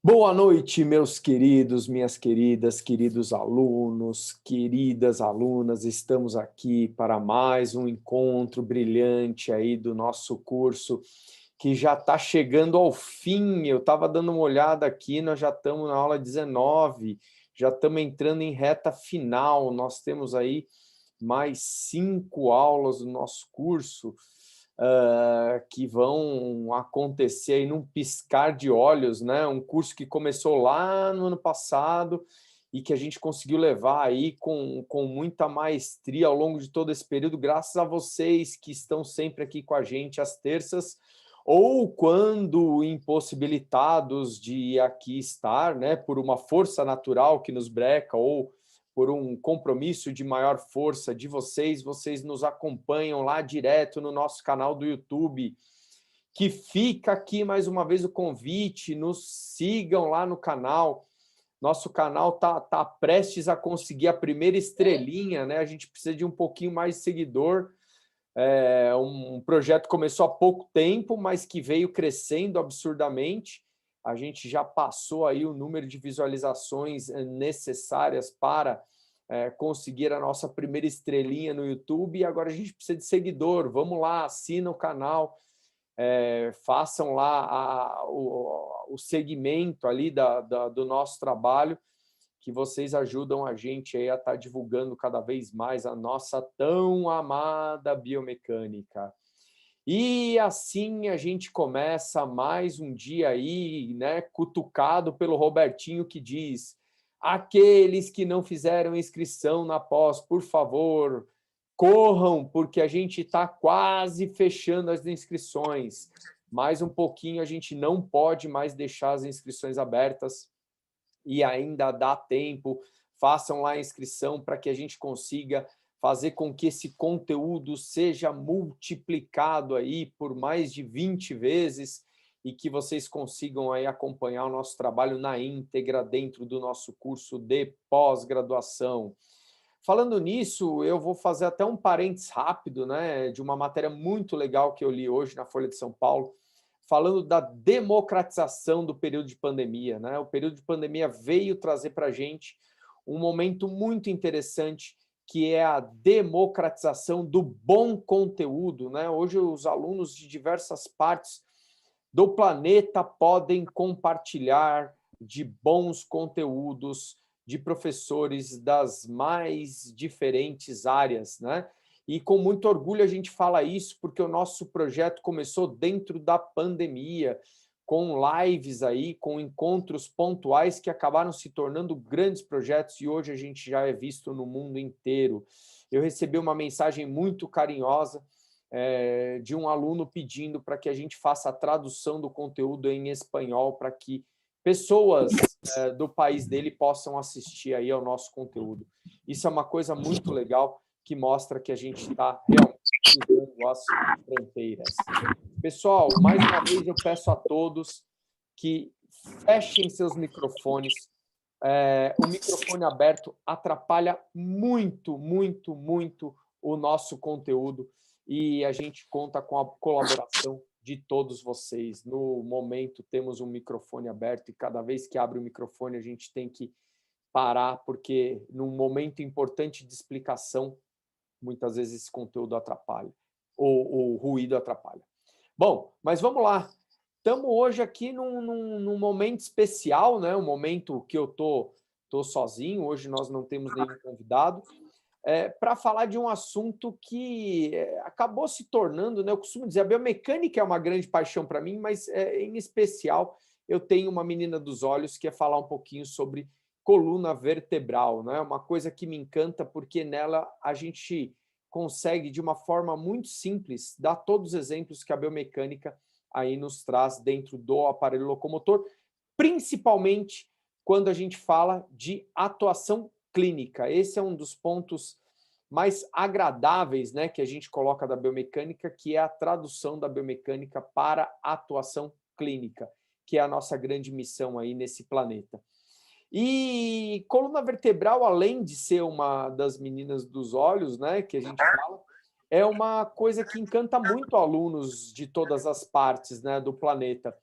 Boa noite, meus queridos, minhas queridas, queridos alunos, queridas alunas. Estamos aqui para mais um encontro brilhante aí do nosso curso, que já está chegando ao fim. Eu estava dando uma olhada aqui, nós já estamos na aula 19, já estamos entrando em reta final. Nós temos aí mais 5 aulas do nosso curso, que vão acontecer aí num piscar de olhos, né? Um curso que começou lá no ano passado e que a gente conseguiu levar aí com muita maestria ao longo de todo esse período, graças a vocês que estão sempre aqui com a gente às terças, ou quando impossibilitados de aqui estar, né, por uma força natural que nos breca, ou por um compromisso de maior força de vocês, vocês nos acompanham lá direto no nosso canal do YouTube, que fica aqui mais uma vez o convite, nos sigam lá no canal. Nosso canal tá prestes a conseguir a primeira estrelinha, né? A gente precisa de um pouquinho mais de seguidor. Um projeto que começou há pouco tempo, mas que veio crescendo absurdamente. A gente já passou aí o número de visualizações necessárias para conseguir a nossa primeira estrelinha no YouTube, e agora a gente precisa de seguidor. Vamos lá, assina o canal, façam lá o segmento ali do nosso trabalho, que vocês ajudam a gente aí a estar divulgando cada vez mais a nossa tão amada biomecânica. E assim a gente começa mais um dia aí, né, cutucado pelo Robertinho, que diz: aqueles que não fizeram inscrição na pós, por favor, corram, porque a gente está quase fechando as inscrições. Mais um pouquinho, a gente não pode mais deixar as inscrições abertas e ainda dá tempo. Façam lá a inscrição para que a gente consiga fazer com que esse conteúdo seja multiplicado aí por mais de 20 vezes e que vocês consigam aí acompanhar o nosso trabalho na íntegra dentro do nosso curso de pós-graduação. Falando nisso, eu vou fazer até um parênteses rápido, né, de uma matéria muito legal que eu li hoje na Folha de São Paulo, falando da democratização do período de pandemia, né? O período de pandemia veio trazer para a gente um momento muito interessante, que é a democratização do bom conteúdo, né? Hoje os alunos de diversas partes do planeta podem compartilhar de bons conteúdos de professores das mais diferentes áreas, né? E com muito orgulho a gente fala isso, porque o nosso projeto começou dentro da pandemia, com lives aí, com encontros pontuais que acabaram se tornando grandes projetos, e hoje a gente já é visto no mundo inteiro. Eu recebi uma mensagem muito carinhosa de um aluno pedindo para que a gente faça a tradução do conteúdo em espanhol, para que pessoas do país dele possam assistir aí ao nosso conteúdo. Isso é uma coisa muito legal, que mostra que a gente está realmente cruzando as fronteiras. Pessoal, mais uma vez eu peço a todos que fechem seus microfones. O microfone aberto atrapalha muito, muito, muito o nosso conteúdo, e a gente conta com a colaboração de todos vocês. No momento, temos um microfone aberto, e cada vez que abre o microfone, a gente tem que parar, porque num momento importante de explicação, muitas vezes esse conteúdo atrapalha, ou o ruído atrapalha. Bom, mas vamos lá. Estamos hoje aqui num momento especial, né? Um momento que eu tô sozinho, hoje nós não temos nenhum convidado, para falar de um assunto que acabou se tornando, né? Eu costumo dizer, a biomecânica é uma grande paixão para mim, mas em especial eu tenho uma menina dos olhos, que é falar um pouquinho sobre coluna vertebral, né? Uma coisa que me encanta, porque nela a gente consegue, de uma forma muito simples, dar todos os exemplos que a biomecânica aí nos traz dentro do aparelho locomotor, principalmente quando a gente fala de atuação clínica. Esse é um dos pontos mais agradáveis, né, que a gente coloca da biomecânica, que é a tradução da biomecânica para a atuação clínica, que é a nossa grande missão aí nesse planeta. E coluna vertebral, além de ser uma das meninas dos olhos, né, que a gente fala, é uma coisa que encanta muito alunos de todas as partes, né, do planeta,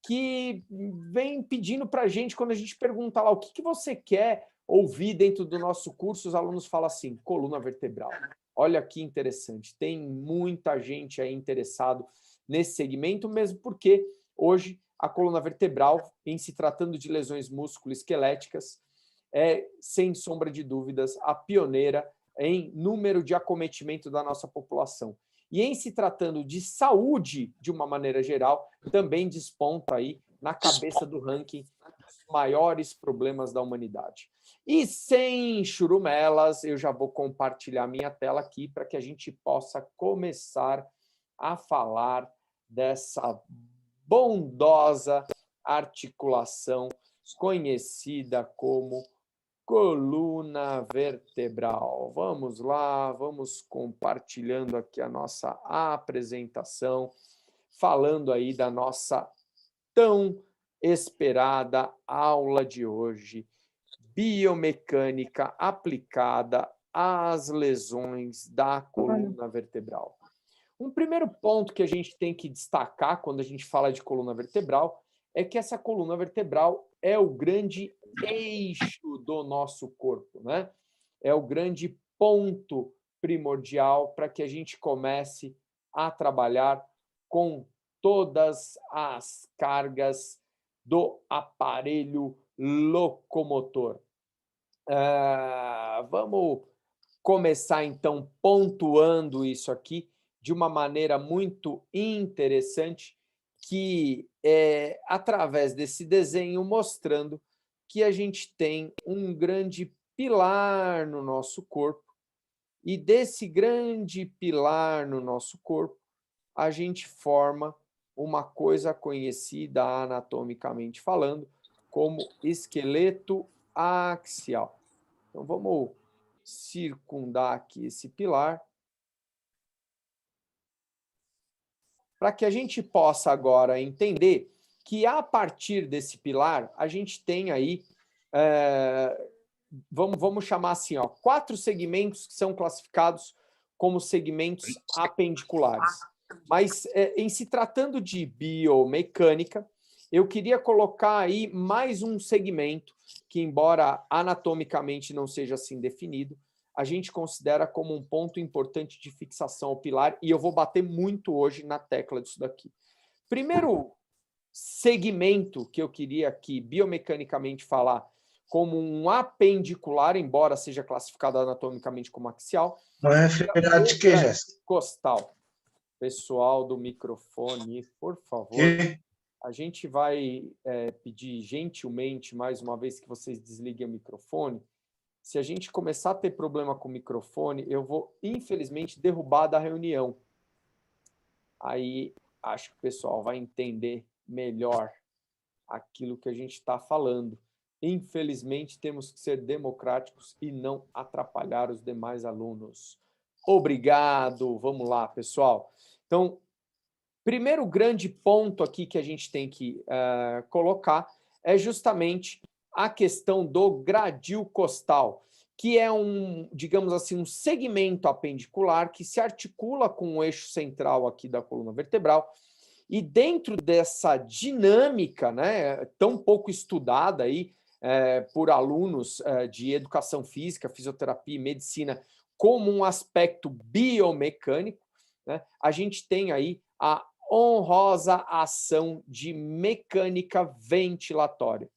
que vem pedindo para a gente, quando a gente pergunta lá o que você quer ouvir dentro do nosso curso, os alunos falam assim, coluna vertebral. Olha que interessante, tem muita gente aí interessado nesse segmento, mesmo porque hoje a coluna vertebral, em se tratando de lesões músculo-esqueléticas, é, sem sombra de dúvidas, a pioneira em número de acometimento da nossa população. E em se tratando de saúde, de uma maneira geral, também desponta aí na cabeça do ranking dos maiores problemas da humanidade. E sem churumelas, eu já vou compartilhar minha tela aqui para que a gente possa começar a falar dessa bondosa articulação conhecida como coluna vertebral. Vamos lá, vamos compartilhando aqui a nossa apresentação, falando aí da nossa tão esperada aula de hoje, biomecânica aplicada às lesões da coluna vertebral. Um primeiro ponto que a gente tem que destacar quando a gente fala de coluna vertebral é que essa coluna vertebral é o grande eixo do nosso corpo, né? É o grande ponto primordial para que a gente comece a trabalhar com todas as cargas do aparelho locomotor. Vamos começar, então, pontuando isso aqui de uma maneira muito interessante, que é através desse desenho mostrando que a gente tem um grande pilar no nosso corpo, e desse grande pilar no nosso corpo, a gente forma uma coisa conhecida anatomicamente falando como esqueleto axial. Então, vamos circundar aqui esse pilar para que a gente possa agora entender que, a partir desse pilar, a gente tem aí, vamos chamar assim, ó, 4 segmentos que são classificados como segmentos apendiculares. Mas, em se tratando de biomecânica, eu queria colocar aí mais um segmento que, embora anatomicamente não seja assim definido, a gente considera como um ponto importante de fixação ao pilar, e eu vou bater muito hoje na tecla disso daqui. Primeiro segmento que eu queria aqui, biomecanicamente falar, como um apendicular, embora seja classificado anatomicamente como axial, costal. Pessoal do microfone, por favor. A gente vai pedir gentilmente, mais uma vez, que vocês desliguem o microfone. Se a gente começar a ter problema com o microfone, eu vou, infelizmente, derrubar da reunião. Aí, acho que o pessoal vai entender melhor aquilo que a gente está falando. Infelizmente, temos que ser democráticos e não atrapalhar os demais alunos. Obrigado. Vamos lá, pessoal. Então, primeiro grande ponto aqui que a gente tem que colocar é justamente a questão do gradil costal, que é digamos assim, um segmento apendicular que se articula com o eixo central aqui da coluna vertebral. E dentro dessa dinâmica, né, tão pouco estudada aí por alunos de educação física, fisioterapia e medicina, como um aspecto biomecânico, né, a gente tem aí a honrosa ação de mecânica ventilatória.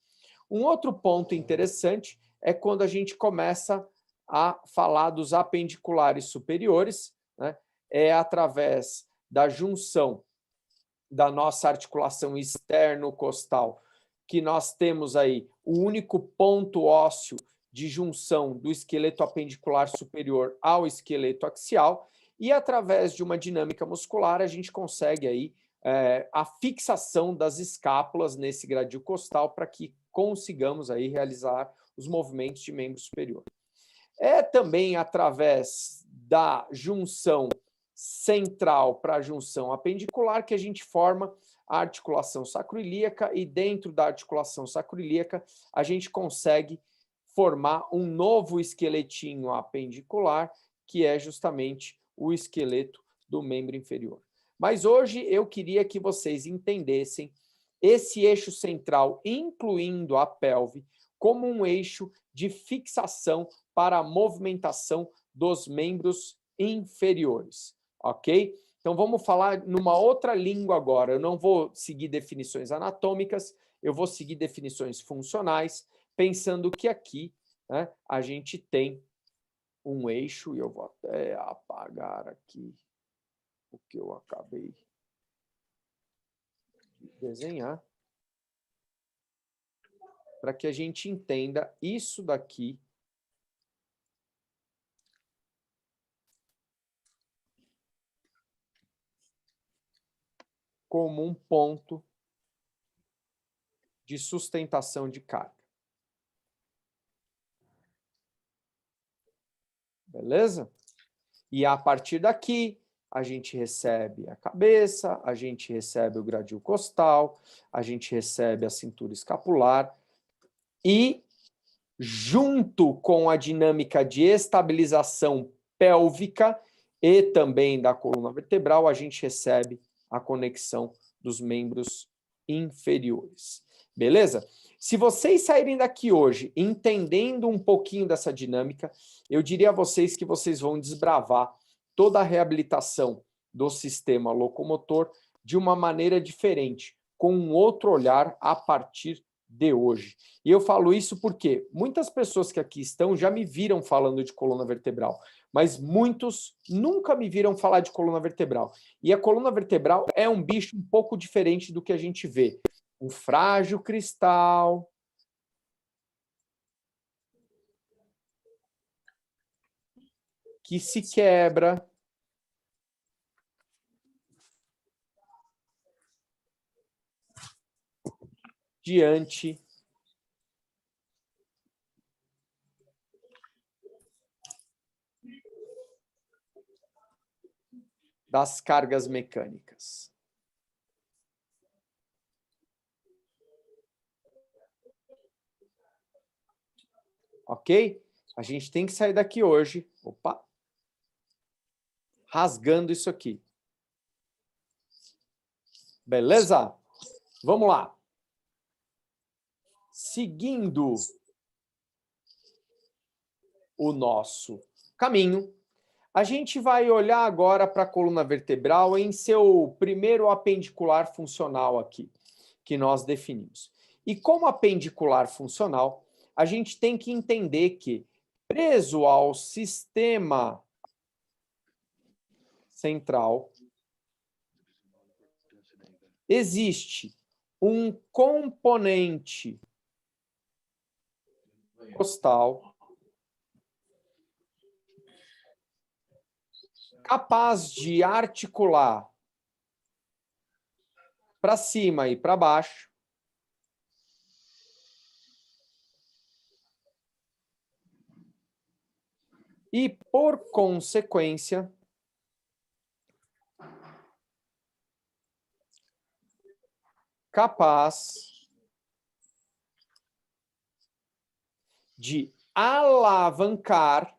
Um outro ponto interessante é quando a gente começa a falar dos apendiculares superiores, né, é através da junção da nossa articulação externo-costal, que nós temos aí o único ponto ósseo de junção do esqueleto apendicular superior ao esqueleto axial, e através de uma dinâmica muscular a gente consegue aí a fixação das escápulas nesse gradil costal para que consigamos aí realizar os movimentos de membro superior. É também através da junção central para a junção apendicular que a gente forma a articulação sacroiliaca, e dentro da articulação sacroiliaca a gente consegue formar um novo esqueletinho apendicular, que é justamente o esqueleto do membro inferior. Mas hoje eu queria que vocês entendessem esse eixo central, incluindo a pelve, como um eixo de fixação para a movimentação dos membros inferiores, ok? Então, vamos falar numa outra língua agora. Eu não vou seguir definições anatômicas, eu vou seguir definições funcionais, pensando que aqui, né, a gente tem um eixo, e eu vou até apagar aqui o que eu acabei de desenhar, para que a gente entenda isso daqui como um ponto de sustentação de carga. Beleza? E a partir daqui, a gente recebe a cabeça, a gente recebe o gradil costal, a gente recebe a cintura escapular e, junto com a dinâmica de estabilização pélvica e também da coluna vertebral, a gente recebe a conexão dos membros inferiores. Beleza? Se vocês saírem daqui hoje entendendo um pouquinho dessa dinâmica, eu diria a vocês que vocês vão desbravar toda a reabilitação do sistema locomotor de uma maneira diferente, com um outro olhar a partir de hoje. E eu falo isso porque muitas pessoas que aqui estão já me viram falando de coluna vertebral, mas muitos nunca me viram falar de coluna vertebral. E a coluna vertebral é um bicho um pouco diferente do que a gente vê. Um frágil cristal, que se quebra, diante das cargas mecânicas. Ok? A gente tem que sair daqui hoje, opa, rasgando isso aqui. Beleza? Vamos lá. Seguindo o nosso caminho, a gente vai olhar agora para a coluna vertebral em seu primeiro apendicular funcional aqui, que nós definimos. E como apendicular funcional, a gente tem que entender que, preso ao sistema central, existe um componente costal capaz de articular para cima e para baixo, e, por consequência, capaz de alavancar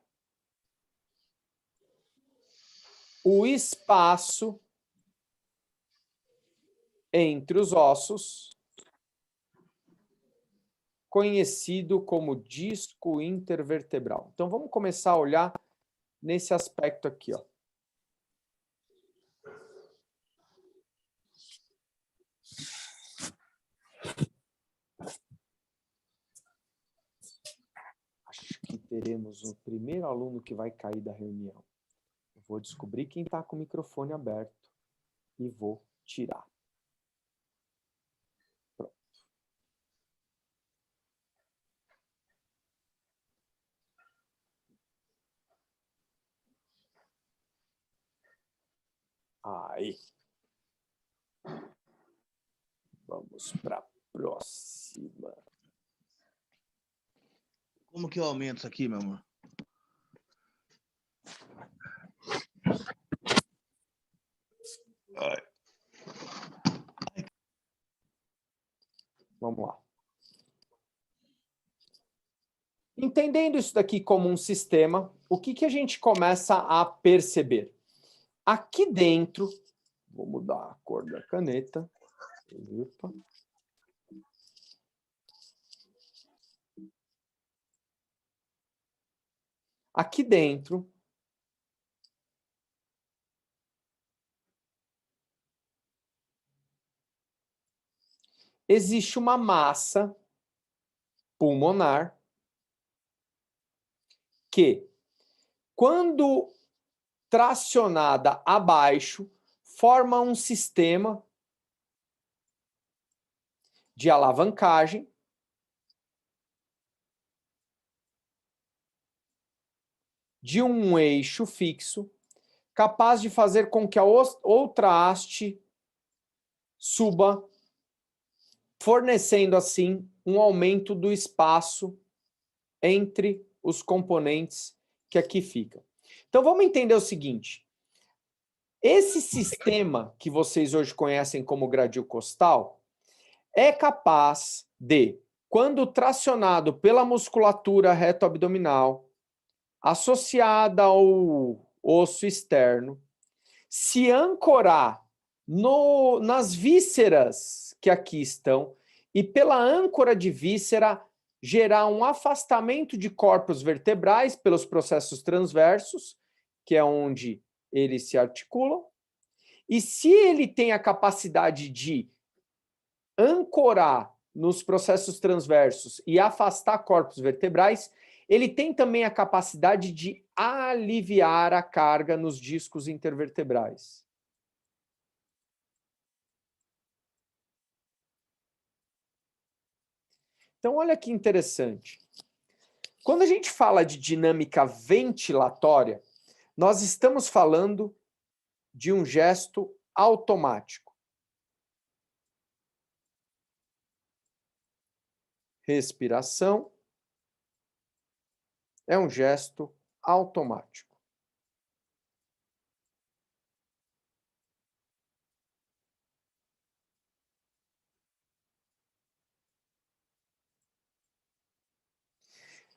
o espaço entre os ossos, conhecido como disco intervertebral. Então, vamos começar a olhar nesse aspecto aqui, ó. Acho que teremos o primeiro aluno que vai cair da reunião. Eu vou descobrir quem está com o microfone aberto e vou tirar. Pronto. Aí. Vamos para a próxima. Como que eu aumento isso aqui, meu amor? Ai. Vamos lá. Entendendo isso daqui como um sistema, o que a gente começa a perceber? Aqui dentro, vou mudar a cor da caneta. Opa. aqui dentro existe uma massa pulmonar que, quando tracionada abaixo, forma um sistema de alavancagem de um eixo fixo, capaz de fazer com que a outra haste suba, fornecendo assim um aumento do espaço entre os componentes que aqui ficam. Então vamos entender o seguinte: esse sistema que vocês hoje conhecem como gradil costal é capaz de, quando tracionado pela musculatura reto-abdominal, associada ao osso externo, se ancorar nas vísceras que aqui estão e, pela âncora de víscera, gerar um afastamento de corpos vertebrais pelos processos transversos, que é onde eles se articulam. E se ele tem a capacidade de ancorar nos processos transversos e afastar corpos vertebrais, ele tem também a capacidade de aliviar a carga nos discos intervertebrais. Então, olha que interessante. Quando a gente fala de dinâmica ventilatória, nós estamos falando de um gesto automático. Respiração é um gesto automático.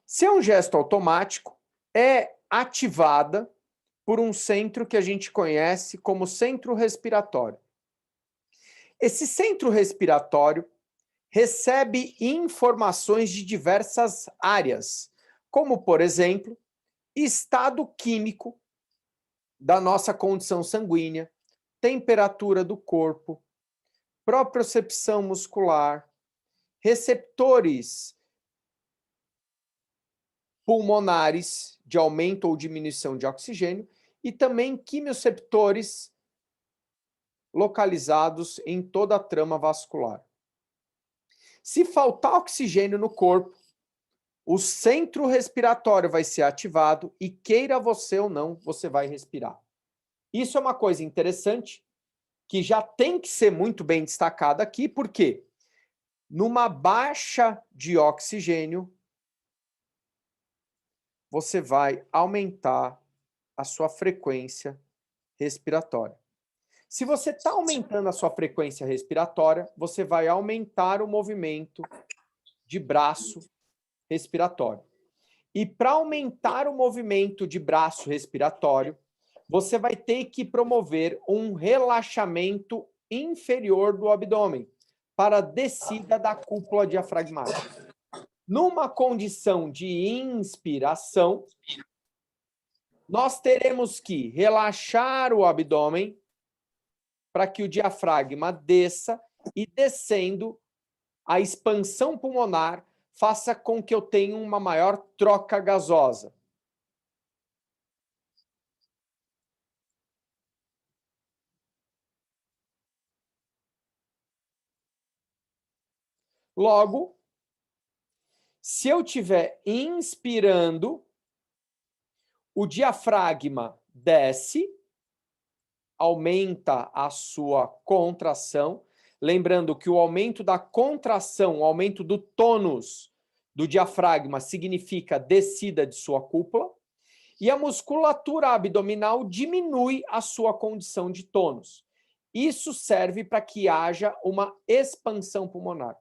Se é um gesto automático, é ativada por um centro que a gente conhece como centro respiratório. Esse centro respiratório recebe informações de diversas áreas, como, por exemplo, estado químico da nossa condição sanguínea, temperatura do corpo, propriocepção muscular, receptores pulmonares de aumento ou diminuição de oxigênio e também quimioceptores localizados em toda a trama vascular. Se faltar oxigênio no corpo, o centro respiratório vai ser ativado e, queira você ou não, você vai respirar. Isso é uma coisa interessante que já tem que ser muito bem destacada aqui, porque numa baixa de oxigênio, você vai aumentar a sua frequência respiratória. Se você está aumentando a sua frequência respiratória, você vai aumentar o movimento de braço respiratório. E para aumentar o movimento de braço respiratório, você vai ter que promover um relaxamento inferior do abdômen para a descida da cúpula diafragmática. Numa condição de inspiração, nós teremos que relaxar o abdômen para que o diafragma desça e, descendo, a expansão pulmonar faça com que eu tenha uma maior troca gasosa. Logo, se eu estiver inspirando, o diafragma desce, aumenta a sua contração. Lembrando que o aumento da contração, o aumento do tônus do diafragma significa descida de sua cúpula. E a musculatura abdominal diminui a sua condição de tônus. Isso serve para que haja uma expansão pulmonar.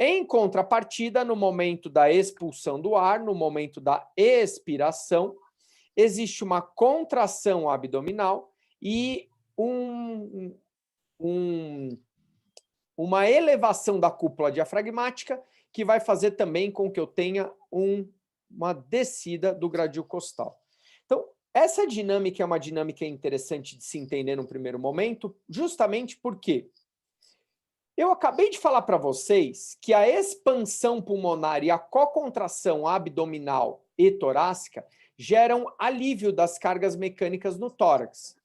Em contrapartida, no momento da expulsão do ar, no momento da expiração, existe uma contração abdominal e uma elevação da cúpula diafragmática que vai fazer também com que eu tenha uma descida do gradil costal. Essa dinâmica é uma dinâmica interessante de se entender no primeiro momento, justamente porque eu acabei de falar para vocês que a expansão pulmonar e a cocontração abdominal e torácica geram alívio das cargas mecânicas no tórax.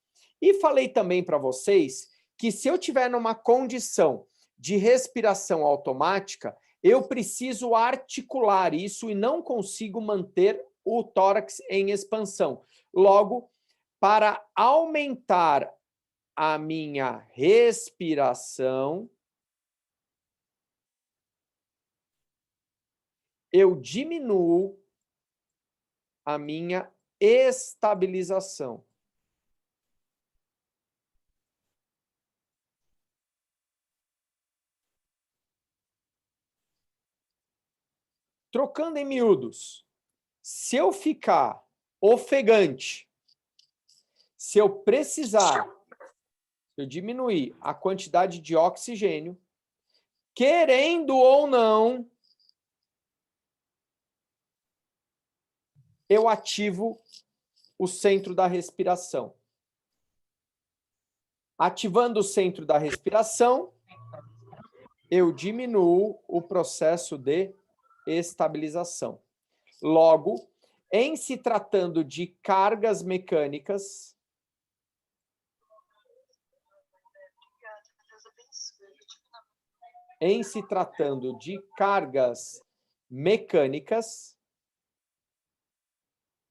E falei também para vocês que se eu tiver numa condição de respiração automática, eu preciso articular isso e não consigo manter o tórax em expansão. Logo, para aumentar a minha respiração, eu diminuo a minha estabilização. Trocando em miúdos, se eu ficar ofegante, se eu precisar, se eu diminuir a quantidade de oxigênio, querendo ou não, eu ativo o centro da respiração. Ativando o centro da respiração, eu diminuo o processo de estabilização. Logo, em se tratando de cargas mecânicas,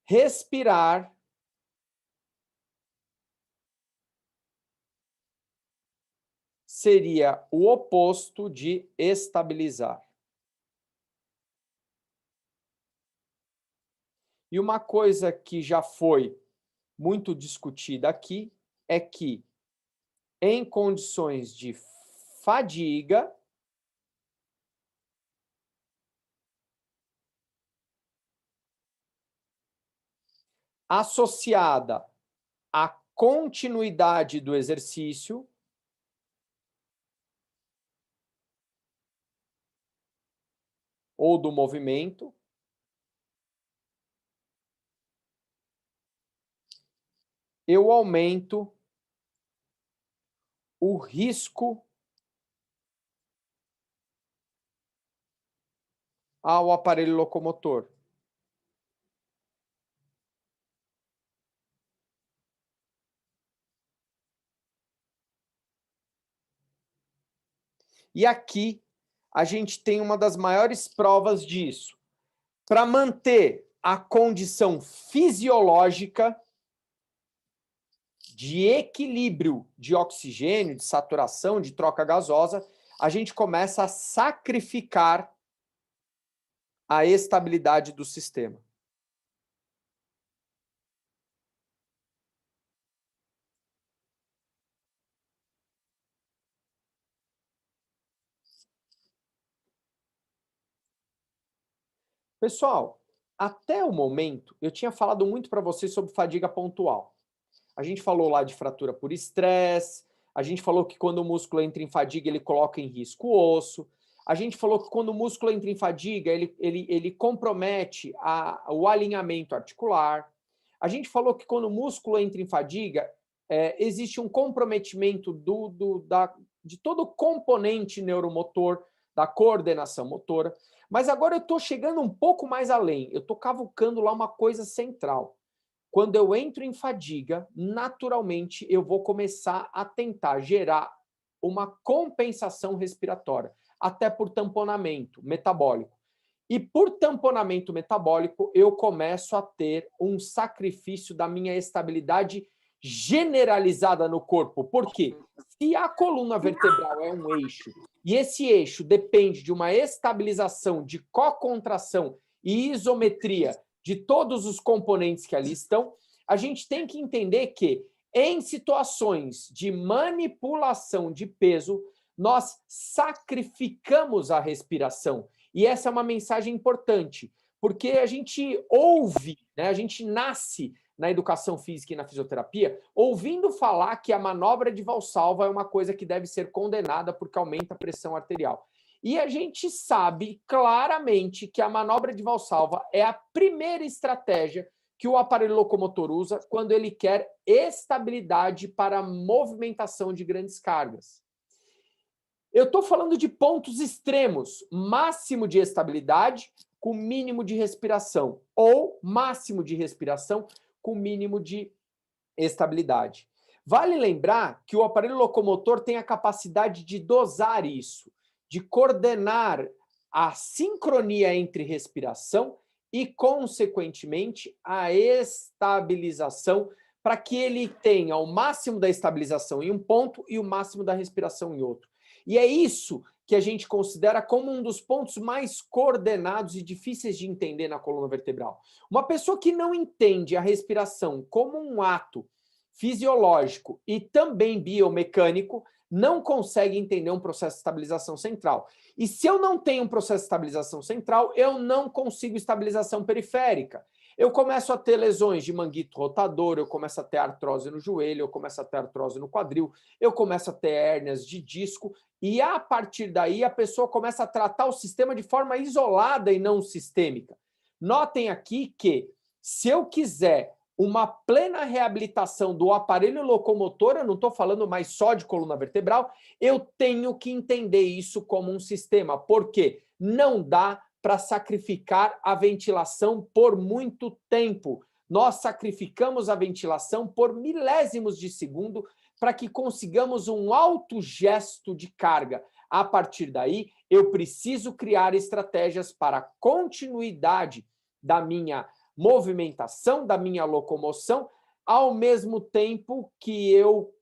respirar seria o oposto de estabilizar. E uma coisa que já foi muito discutida aqui é que, em condições de fadiga, associada à continuidade do exercício, ou do movimento, eu aumento o risco ao aparelho locomotor. E aqui a gente tem uma das maiores provas disso. Para manter a condição fisiológica de equilíbrio de oxigênio, de saturação, de troca gasosa, a gente começa a sacrificar a estabilidade do sistema. Pessoal, até o momento, eu tinha falado muito para vocês sobre fadiga pontual. A gente falou lá de fratura por estresse, a gente falou que quando o músculo entra em fadiga, ele coloca em risco o osso, a gente falou que quando o músculo entra em fadiga, ele compromete o alinhamento articular. A gente falou que quando o músculo entra em fadiga, existe um comprometimento de todo o componente neuromotor, da coordenação motora. Mas agora eu estou chegando um pouco mais além, eu estou cavucando lá uma coisa central. Quando eu entro em fadiga, naturalmente eu vou começar a tentar gerar uma compensação respiratória, até por tamponamento metabólico. E por tamponamento metabólico, eu começo a ter um sacrifício da minha estabilidade generalizada no corpo. Por quê? Se a coluna vertebral é um eixo, e esse eixo depende de uma estabilização de cocontração e isometria de todos os componentes que ali estão, a gente tem que entender que, em situações de manipulação de peso, nós sacrificamos a respiração. E essa é uma mensagem importante, porque a gente ouve, né, a gente nasce na educação física e na fisioterapia, ouvindo falar que a manobra de Valsalva é uma coisa que deve ser condenada porque aumenta a pressão arterial. E a gente sabe claramente que a manobra de Valsalva é a primeira estratégia que o aparelho locomotor usa quando ele quer estabilidade para a movimentação de grandes cargas. Eu estou falando de pontos extremos, máximo de estabilidade com mínimo de respiração, ou máximo de respiração com mínimo de estabilidade. Vale lembrar que o aparelho locomotor tem a capacidade de dosar isso, de coordenar a sincronia entre respiração e, consequentemente, a estabilização, para que ele tenha o máximo da estabilização em um ponto e o máximo da respiração em outro. E é isso que a gente considera como um dos pontos mais coordenados e difíceis de entender na coluna vertebral. Uma pessoa que não entende a respiração como um ato fisiológico e também biomecânico não consegue entender um processo de estabilização central. E se eu não tenho um processo de estabilização central, eu não consigo estabilização periférica. Eu começo a ter lesões de manguito rotador, eu começo a ter artrose no joelho, eu começo a ter artrose no quadril, eu começo a ter hérnias de disco, e a partir daí a pessoa começa a tratar o sistema de forma isolada e não sistêmica. Notem aqui que, se eu quiser uma plena reabilitação do aparelho locomotor, eu não estou falando mais só de coluna vertebral, eu tenho que entender isso como um sistema, porque não dá para sacrificar a ventilação por muito tempo. Nós sacrificamos a ventilação por milésimos de segundo para que consigamos um alto gesto de carga. A partir daí, eu preciso criar estratégias para a continuidade da minha movimentação, da minha locomoção, ao mesmo tempo que eu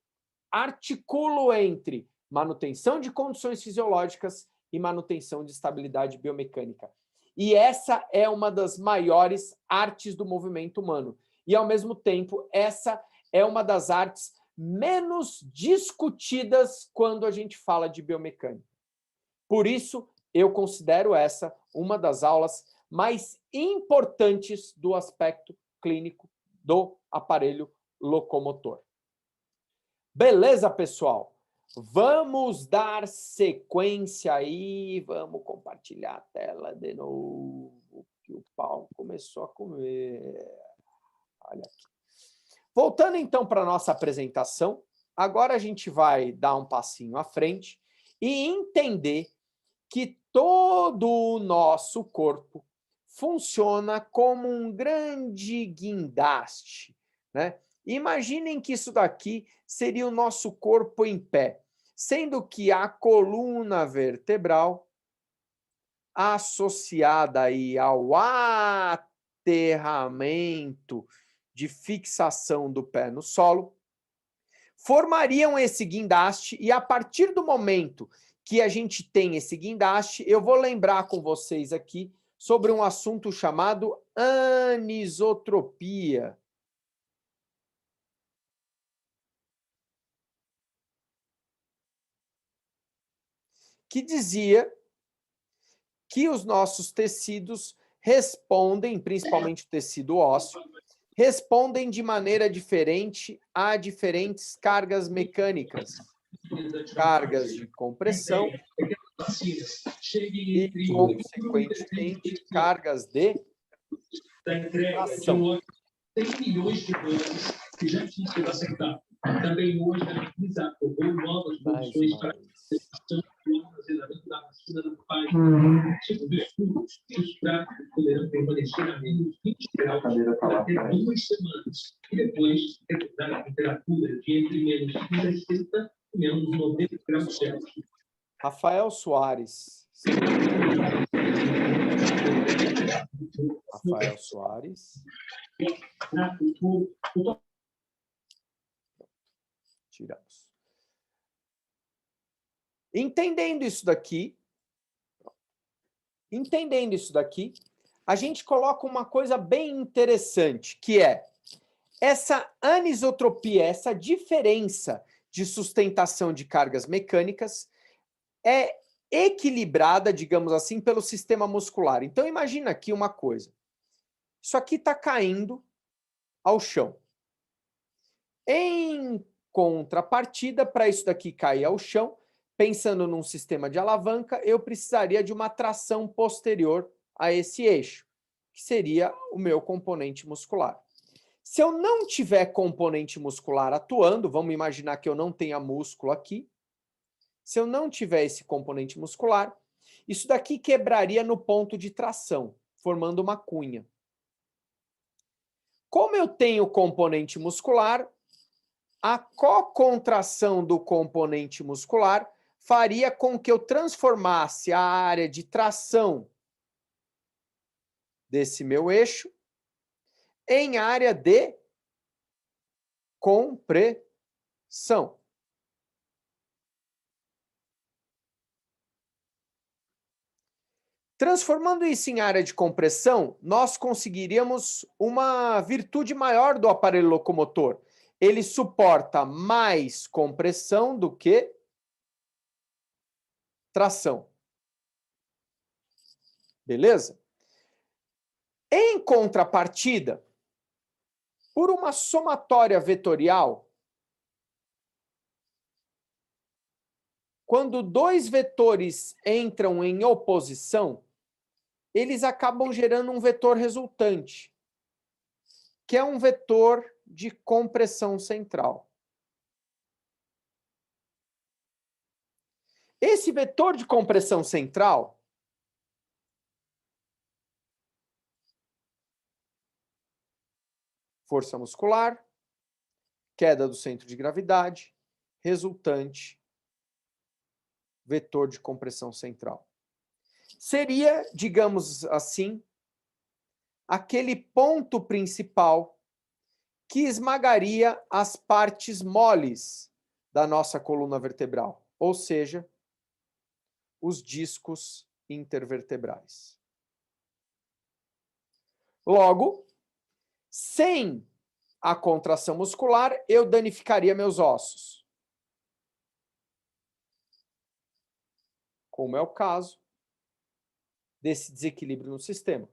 articulo entre manutenção de condições fisiológicas e manutenção de estabilidade biomecânica. E essa é uma das maiores artes do movimento humano. E, ao mesmo tempo, essa é uma das artes menos discutidas quando a gente fala de biomecânica. Por isso, eu considero essa uma das aulas mais importantes do aspecto clínico do aparelho locomotor. Beleza, pessoal? Vamos dar sequência aí, vamos compartilhar a tela de novo, que o pau começou a comer. Olha aqui. Voltando então para a nossa apresentação, agora a gente vai dar um passinho à frente e entender que todo o nosso corpo funciona como um grande guindaste, né? Imaginem que isso daqui seria o nosso corpo em pé, sendo que a coluna vertebral, associada aí ao aterramento de fixação do pé no solo, formariam esse guindaste, e a partir do momento que a gente tem esse guindaste, eu vou lembrar com vocês aqui sobre um assunto chamado anisotropia. Que dizia que os nossos tecidos respondem, principalmente o tecido ósseo, respondem de maneira diferente a diferentes cargas mecânicas, cargas de compressão e, consequentemente, cargas de tração. Tem milhões de doses que já tinham sido acertadas. Também hoje a Anvisa aprovou novas condições para a aplicação do armazenamento da vacina da Pfizer. Segundo estudos, os práticos poderão permanecer a menos 20 graus até 2 semanas e depois retornar a temperatura de entre menos 60 e menos 90 graus Celsius. Rafael Soares. Rafael Soares. Tiramos. Entendendo isso daqui, a gente coloca uma coisa bem interessante, que é essa anisotropia, essa diferença de sustentação de cargas mecânicas é equilibrada, digamos assim, pelo sistema muscular. Então, imagina aqui uma coisa. Isso aqui está caindo ao chão. Em contrapartida, para isso daqui cair ao chão, pensando num sistema de alavanca, eu precisaria de uma tração posterior a esse eixo. que seria o meu componente muscular. Se eu não tiver componente muscular atuando, vamos imaginar que eu não tenha músculo aqui. Se eu não tiver esse componente muscular, isso daqui quebraria no ponto de tração, formando uma cunha. Como eu tenho componente muscular, a cocontração do componente muscular faria com que eu transformasse a área de tração desse meu eixo em área de compressão. Transformando isso em área de compressão, nós conseguiríamos uma virtude maior do aparelho locomotor. Ele suporta mais compressão do que tração. Beleza? Em contrapartida, por uma somatória vetorial, quando dois vetores entram em oposição, eles acabam gerando um vetor resultante, que é um vetor de compressão central. Esse vetor de compressão central força muscular, queda do centro de gravidade, resultante, vetor de compressão central. Seria, digamos assim, aquele ponto principal que esmagaria as partes moles da nossa coluna vertebral, ou seja, os discos intervertebrais. Logo, sem a contração muscular, eu danificaria meus ossos. Como é o caso desse desequilíbrio no sistema.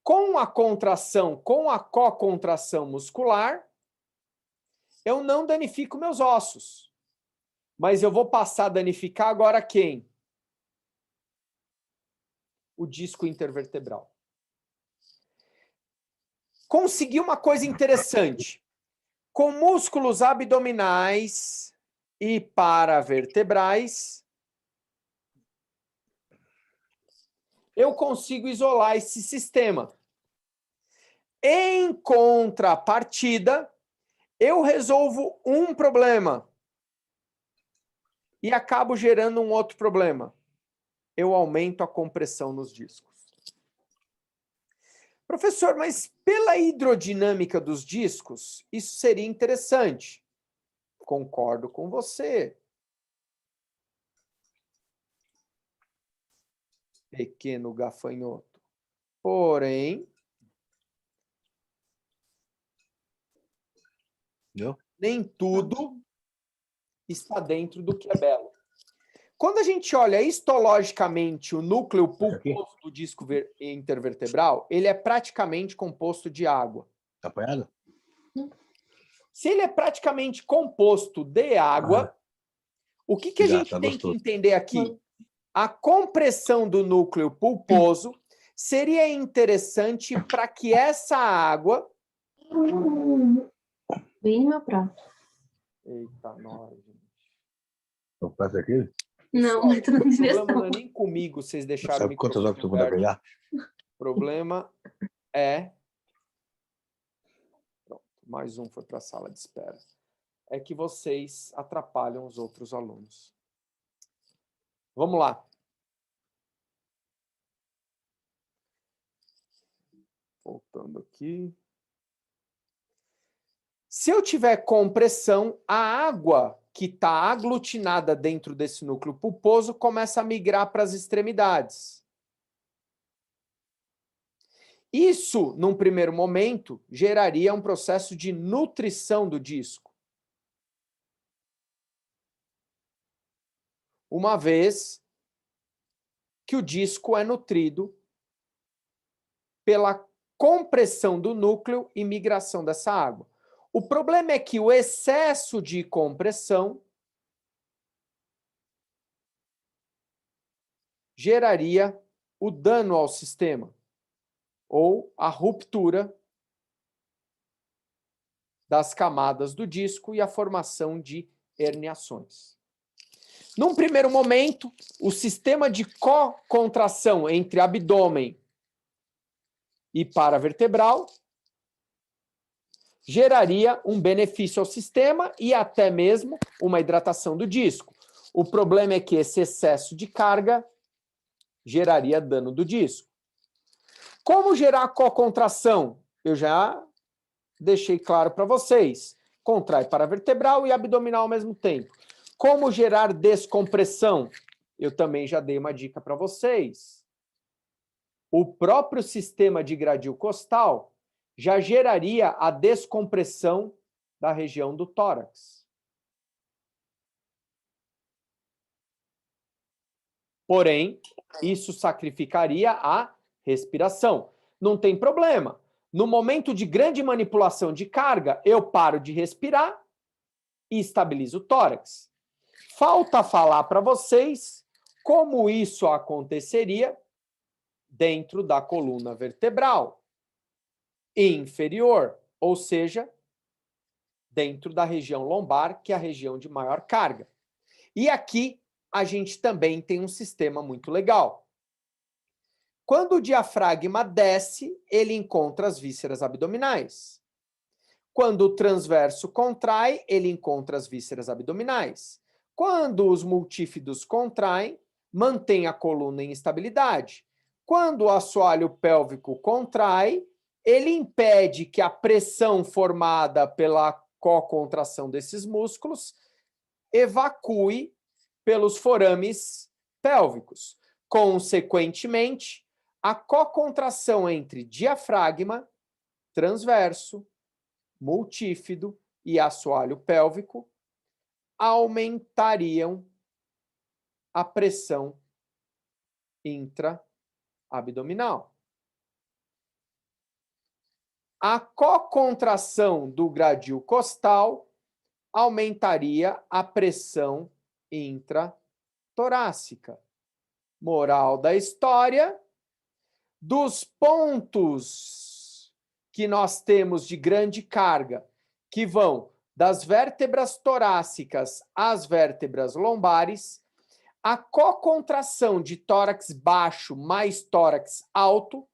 Com a contração, com a cocontração muscular, eu não danifico meus ossos. Mas eu vou passar a danificar agora quem? O disco intervertebral. Consegui uma coisa interessante. Com músculos abdominais e paravertebrais, eu consigo isolar esse sistema. Em contrapartida, eu resolvo um problema e acabo gerando um outro problema. Eu aumento a compressão nos discos. Professor, mas pela hidrodinâmica dos discos, isso seria interessante. Concordo com você. Pequeno gafanhoto. Porém, nem tudo está dentro do que é belo. Quando a gente olha histologicamente o núcleo pulposo do disco intervertebral, ele é praticamente composto de água. Tá apanhado? Se ele é praticamente composto de água, o que a gente tem que entender aqui? A compressão do núcleo pulposo seria interessante para que essa água... Bem no meu prato. Eita, nós, gente. O prato é aquele? Não, mas tu não o problema direção. não é nem comigo, vocês deixaram Sabe quantas horas tu vai pegar? O problema é... Pronto, mais um foi para a sala de espera. É que vocês atrapalham os outros alunos. Vamos lá. Voltando aqui. Se eu tiver compressão, a água que está aglutinada dentro desse núcleo pulposo começa a migrar para as extremidades. Isso, num primeiro momento, geraria um processo de nutrição do disco. Uma vez que o disco é nutrido pela compressão do núcleo e migração dessa água. O problema é que o excesso de compressão geraria o dano ao sistema. ou a ruptura das camadas do disco e a formação de herniações. Num primeiro momento, o sistema de co-contração entre abdômen e paravertebral geraria um benefício ao sistema e até mesmo uma hidratação do disco. O problema é que esse excesso de carga geraria dano do disco. Como gerar co-contração? Eu já deixei claro para vocês. Contrai paravertebral e abdominal ao mesmo tempo. Como gerar descompressão? Eu também já dei uma dica para vocês. O próprio sistema de gradil costal já geraria a descompressão da região do tórax. Porém, isso sacrificaria a respiração. Não tem problema. No momento de grande manipulação de carga, eu paro de respirar e estabilizo o tórax. Falta falar para vocês como isso aconteceria dentro da coluna vertebral inferior, ou seja, dentro da região lombar, que é a região de maior carga. E aqui a gente também tem um sistema muito legal. Quando o diafragma desce, ele encontra as vísceras abdominais. Quando o transverso contrai, ele encontra as vísceras abdominais. Quando os multífidos contraem, mantém a coluna em estabilidade. Quando o assoalho pélvico contrai, ele impede que a pressão formada pela co-contração desses músculos evacue pelos forames pélvicos. Consequentemente, a co-contração entre diafragma, transverso, multífido e assoalho pélvico aumentariam a pressão intra-abdominal. A co-contração do gradil costal aumentaria a pressão intratorácica. Moral da história: dos pontos que nós temos de grande carga, que vão das vértebras torácicas às vértebras lombares, a co-contração de tórax baixo mais tórax alto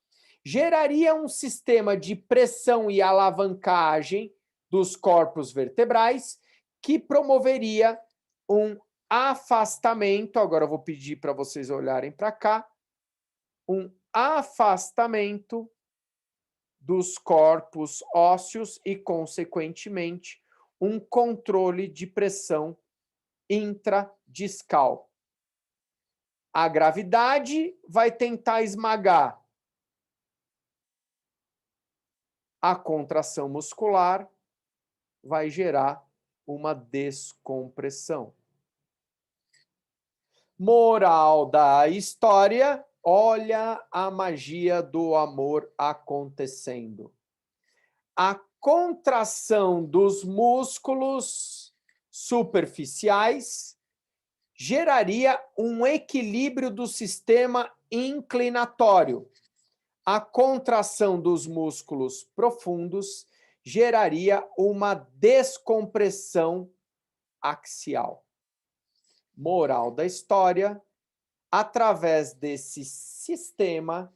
geraria um sistema de pressão e alavancagem dos corpos vertebrais que promoveria um afastamento. Agora eu vou pedir para vocês olharem para cá. Um afastamento dos corpos ósseos e, consequentemente, um controle de pressão intradiscal. A gravidade vai tentar esmagar a contração muscular, vai gerar uma descompressão. Moral da história: olha a magia do amor acontecendo. A contração dos músculos superficiais geraria um equilíbrio do sistema inclinatório. A contração dos músculos profundos geraria uma descompressão axial. Moral da história: através desse sistema,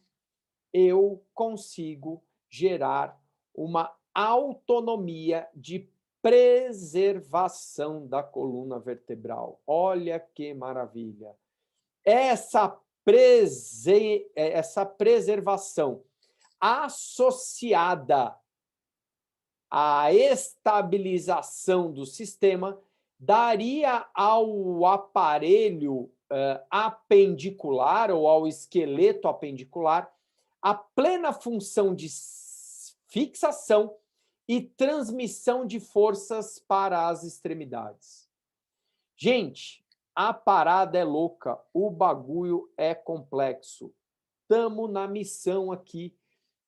eu consigo gerar uma autonomia de preservação da coluna vertebral. Olha que maravilha! Essa preservação associada à estabilização do sistema daria ao aparelho apendicular ou ao esqueleto apendicular a plena função de fixação e transmissão de forças para as extremidades. Gente, a parada é louca, o bagulho é complexo. Estamos na missão aqui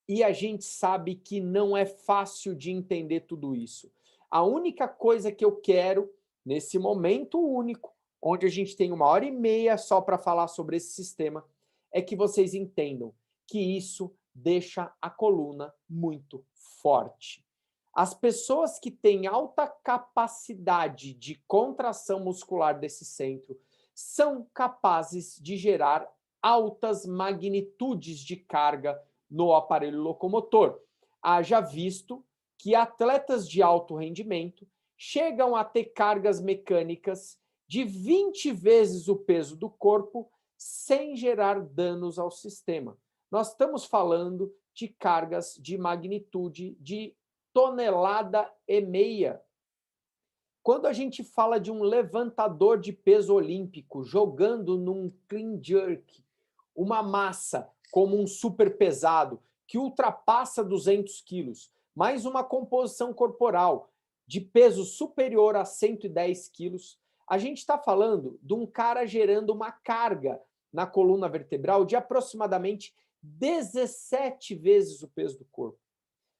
e a gente sabe que não é fácil de entender tudo isso. A única coisa que eu quero, nesse momento único, onde a gente tem 1h30 só para falar sobre esse sistema, é que vocês entendam que isso deixa a coluna muito forte. As pessoas que têm alta capacidade de contração muscular desse centro são capazes de gerar altas magnitudes de carga no aparelho locomotor. Haja visto que atletas de alto rendimento chegam a ter cargas mecânicas de 20 vezes o peso do corpo sem gerar danos ao sistema. Nós estamos falando de cargas de magnitude de 1,5 toneladas. Quando a gente fala de um levantador de peso olímpico jogando num clean jerk, uma massa como um super pesado que ultrapassa 200 quilos, mais uma composição corporal de peso superior a 110 quilos, a gente está falando de um cara gerando uma carga na coluna vertebral de aproximadamente 17 vezes o peso do corpo.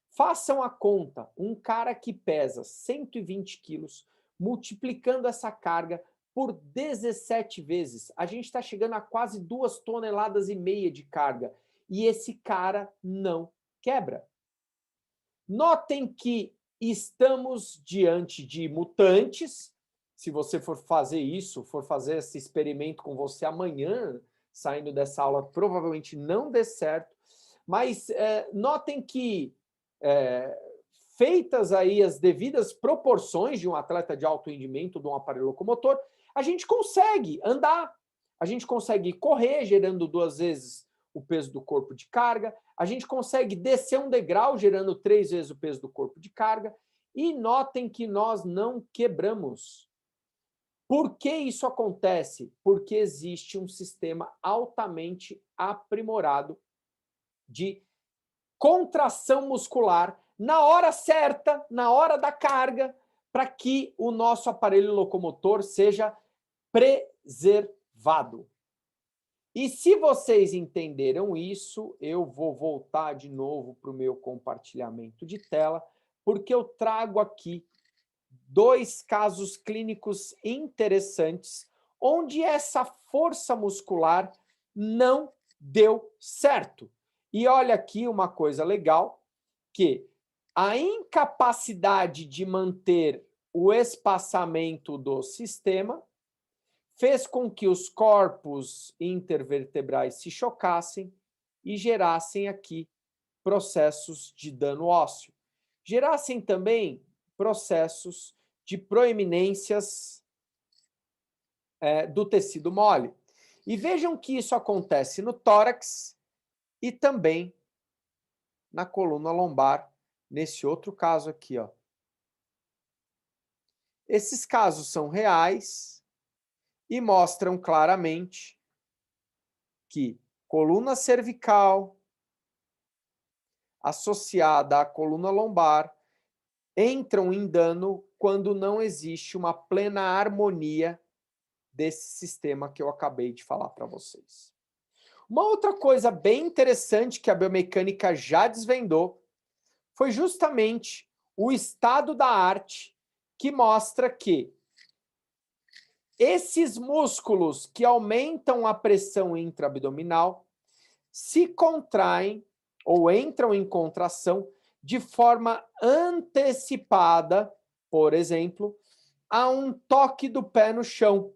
Façam a conta, um cara que pesa 120 quilos, multiplicando essa carga por 17 vezes, a gente está chegando a quase 2,5 toneladas de carga. E esse cara não quebra. Notem que estamos diante de mutantes. Se você for fazer isso, for fazer esse experimento com você amanhã, saindo dessa aula, provavelmente não dê certo. Mas notem que feitas aí as devidas proporções de um atleta de alto rendimento, de um aparelho locomotor, a gente consegue andar, a gente consegue correr, gerando 2 vezes o peso do corpo de carga, a gente consegue descer um degrau, gerando 3 vezes o peso do corpo de carga, e notem que nós não quebramos. Por que isso acontece? Porque existe um sistema altamente aprimorado de contração muscular na hora certa, na hora da carga, para que o nosso aparelho locomotor seja preservado. E se vocês entenderam isso, eu vou voltar de novo para o meu compartilhamento de tela, porque eu trago aqui 2 casos clínicos interessantes, onde essa força muscular não deu certo. E olha aqui uma coisa legal, que a incapacidade de manter o espaçamento do sistema fez com que os corpos intervertebrais se chocassem e gerassem aqui processos de dano ósseo. Gerassem também processos de proeminências do tecido mole. E vejam que isso acontece no tórax e também na coluna lombar, nesse outro caso aqui, ó. Esses casos são reais e mostram claramente que coluna cervical associada à coluna lombar entram em dano quando não existe uma plena harmonia desse sistema que eu acabei de falar para vocês. Uma outra coisa bem interessante que a biomecânica já desvendou foi justamente o estado da arte que mostra que esses músculos que aumentam a pressão intraabdominal se contraem ou entram em contração de forma antecipada, por exemplo, a um toque do pé no chão.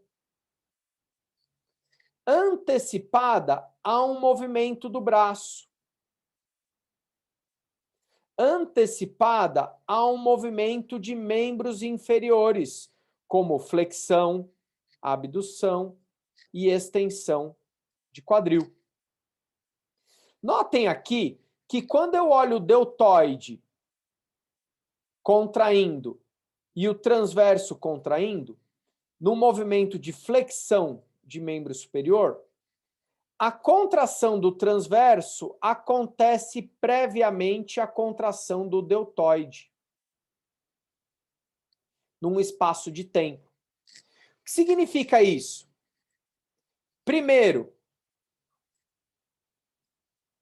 Antecipada a um movimento do braço. Antecipada a um movimento de membros inferiores, como flexão, abdução e extensão de quadril. Notem aqui que quando eu olho o deltoide contraindo e o transverso contraindo, no movimento de flexão de membro superior, a contração do transverso acontece previamente à contração do deltoide, num espaço de tempo. O que significa isso? Primeiro,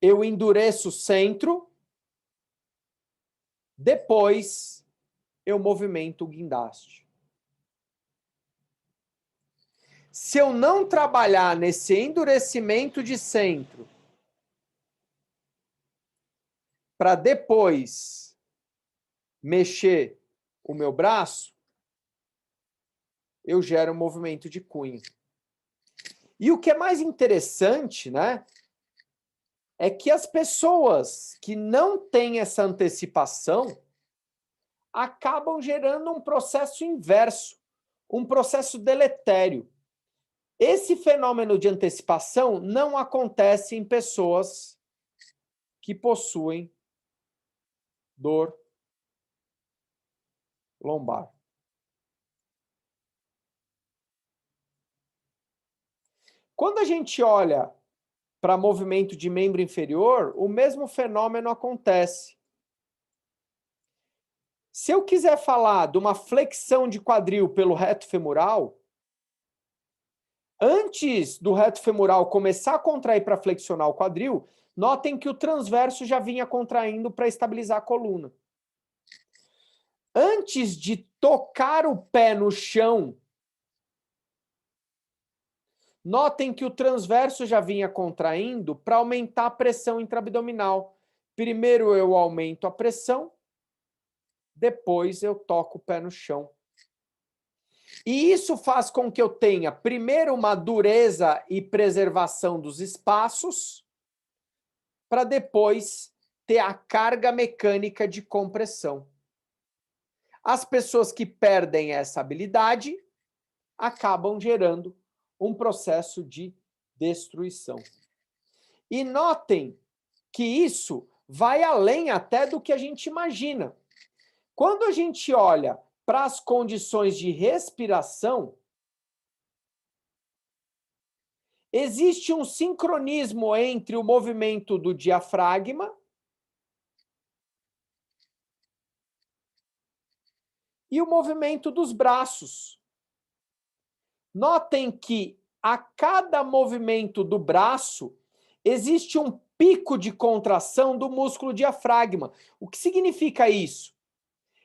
eu endureço o centro, depois eu movimento o guindaste. Se eu não trabalhar nesse endurecimento de centro para depois mexer o meu braço, eu gero um movimento de cunho. E o que é mais interessante, né, é que as pessoas que não têm essa antecipação acabam gerando um processo inverso, um processo deletério. Esse fenômeno de antecipação não acontece em pessoas que possuem dor lombar. Quando a gente olha para movimento de membro inferior, o mesmo fenômeno acontece. Se eu quiser falar de uma flexão de quadril pelo reto femoral, antes do reto femoral começar a contrair para flexionar o quadril, notem que o transverso já vinha contraindo para estabilizar a coluna. Antes de tocar o pé no chão, notem que o transverso já vinha contraindo para aumentar a pressão intraabdominal. Primeiro eu aumento a pressão, depois eu toco o pé no chão. E isso faz com que eu tenha, primeiro, uma dureza e preservação dos espaços, para depois ter a carga mecânica de compressão. As pessoas que perdem essa habilidade acabam gerando um processo de destruição. E notem que isso vai além até do que a gente imagina. Quando a gente olha para as condições de respiração, existe um sincronismo entre o movimento do diafragma e o movimento dos braços. Notem que a cada movimento do braço existe um pico de contração do músculo diafragma. O que significa isso?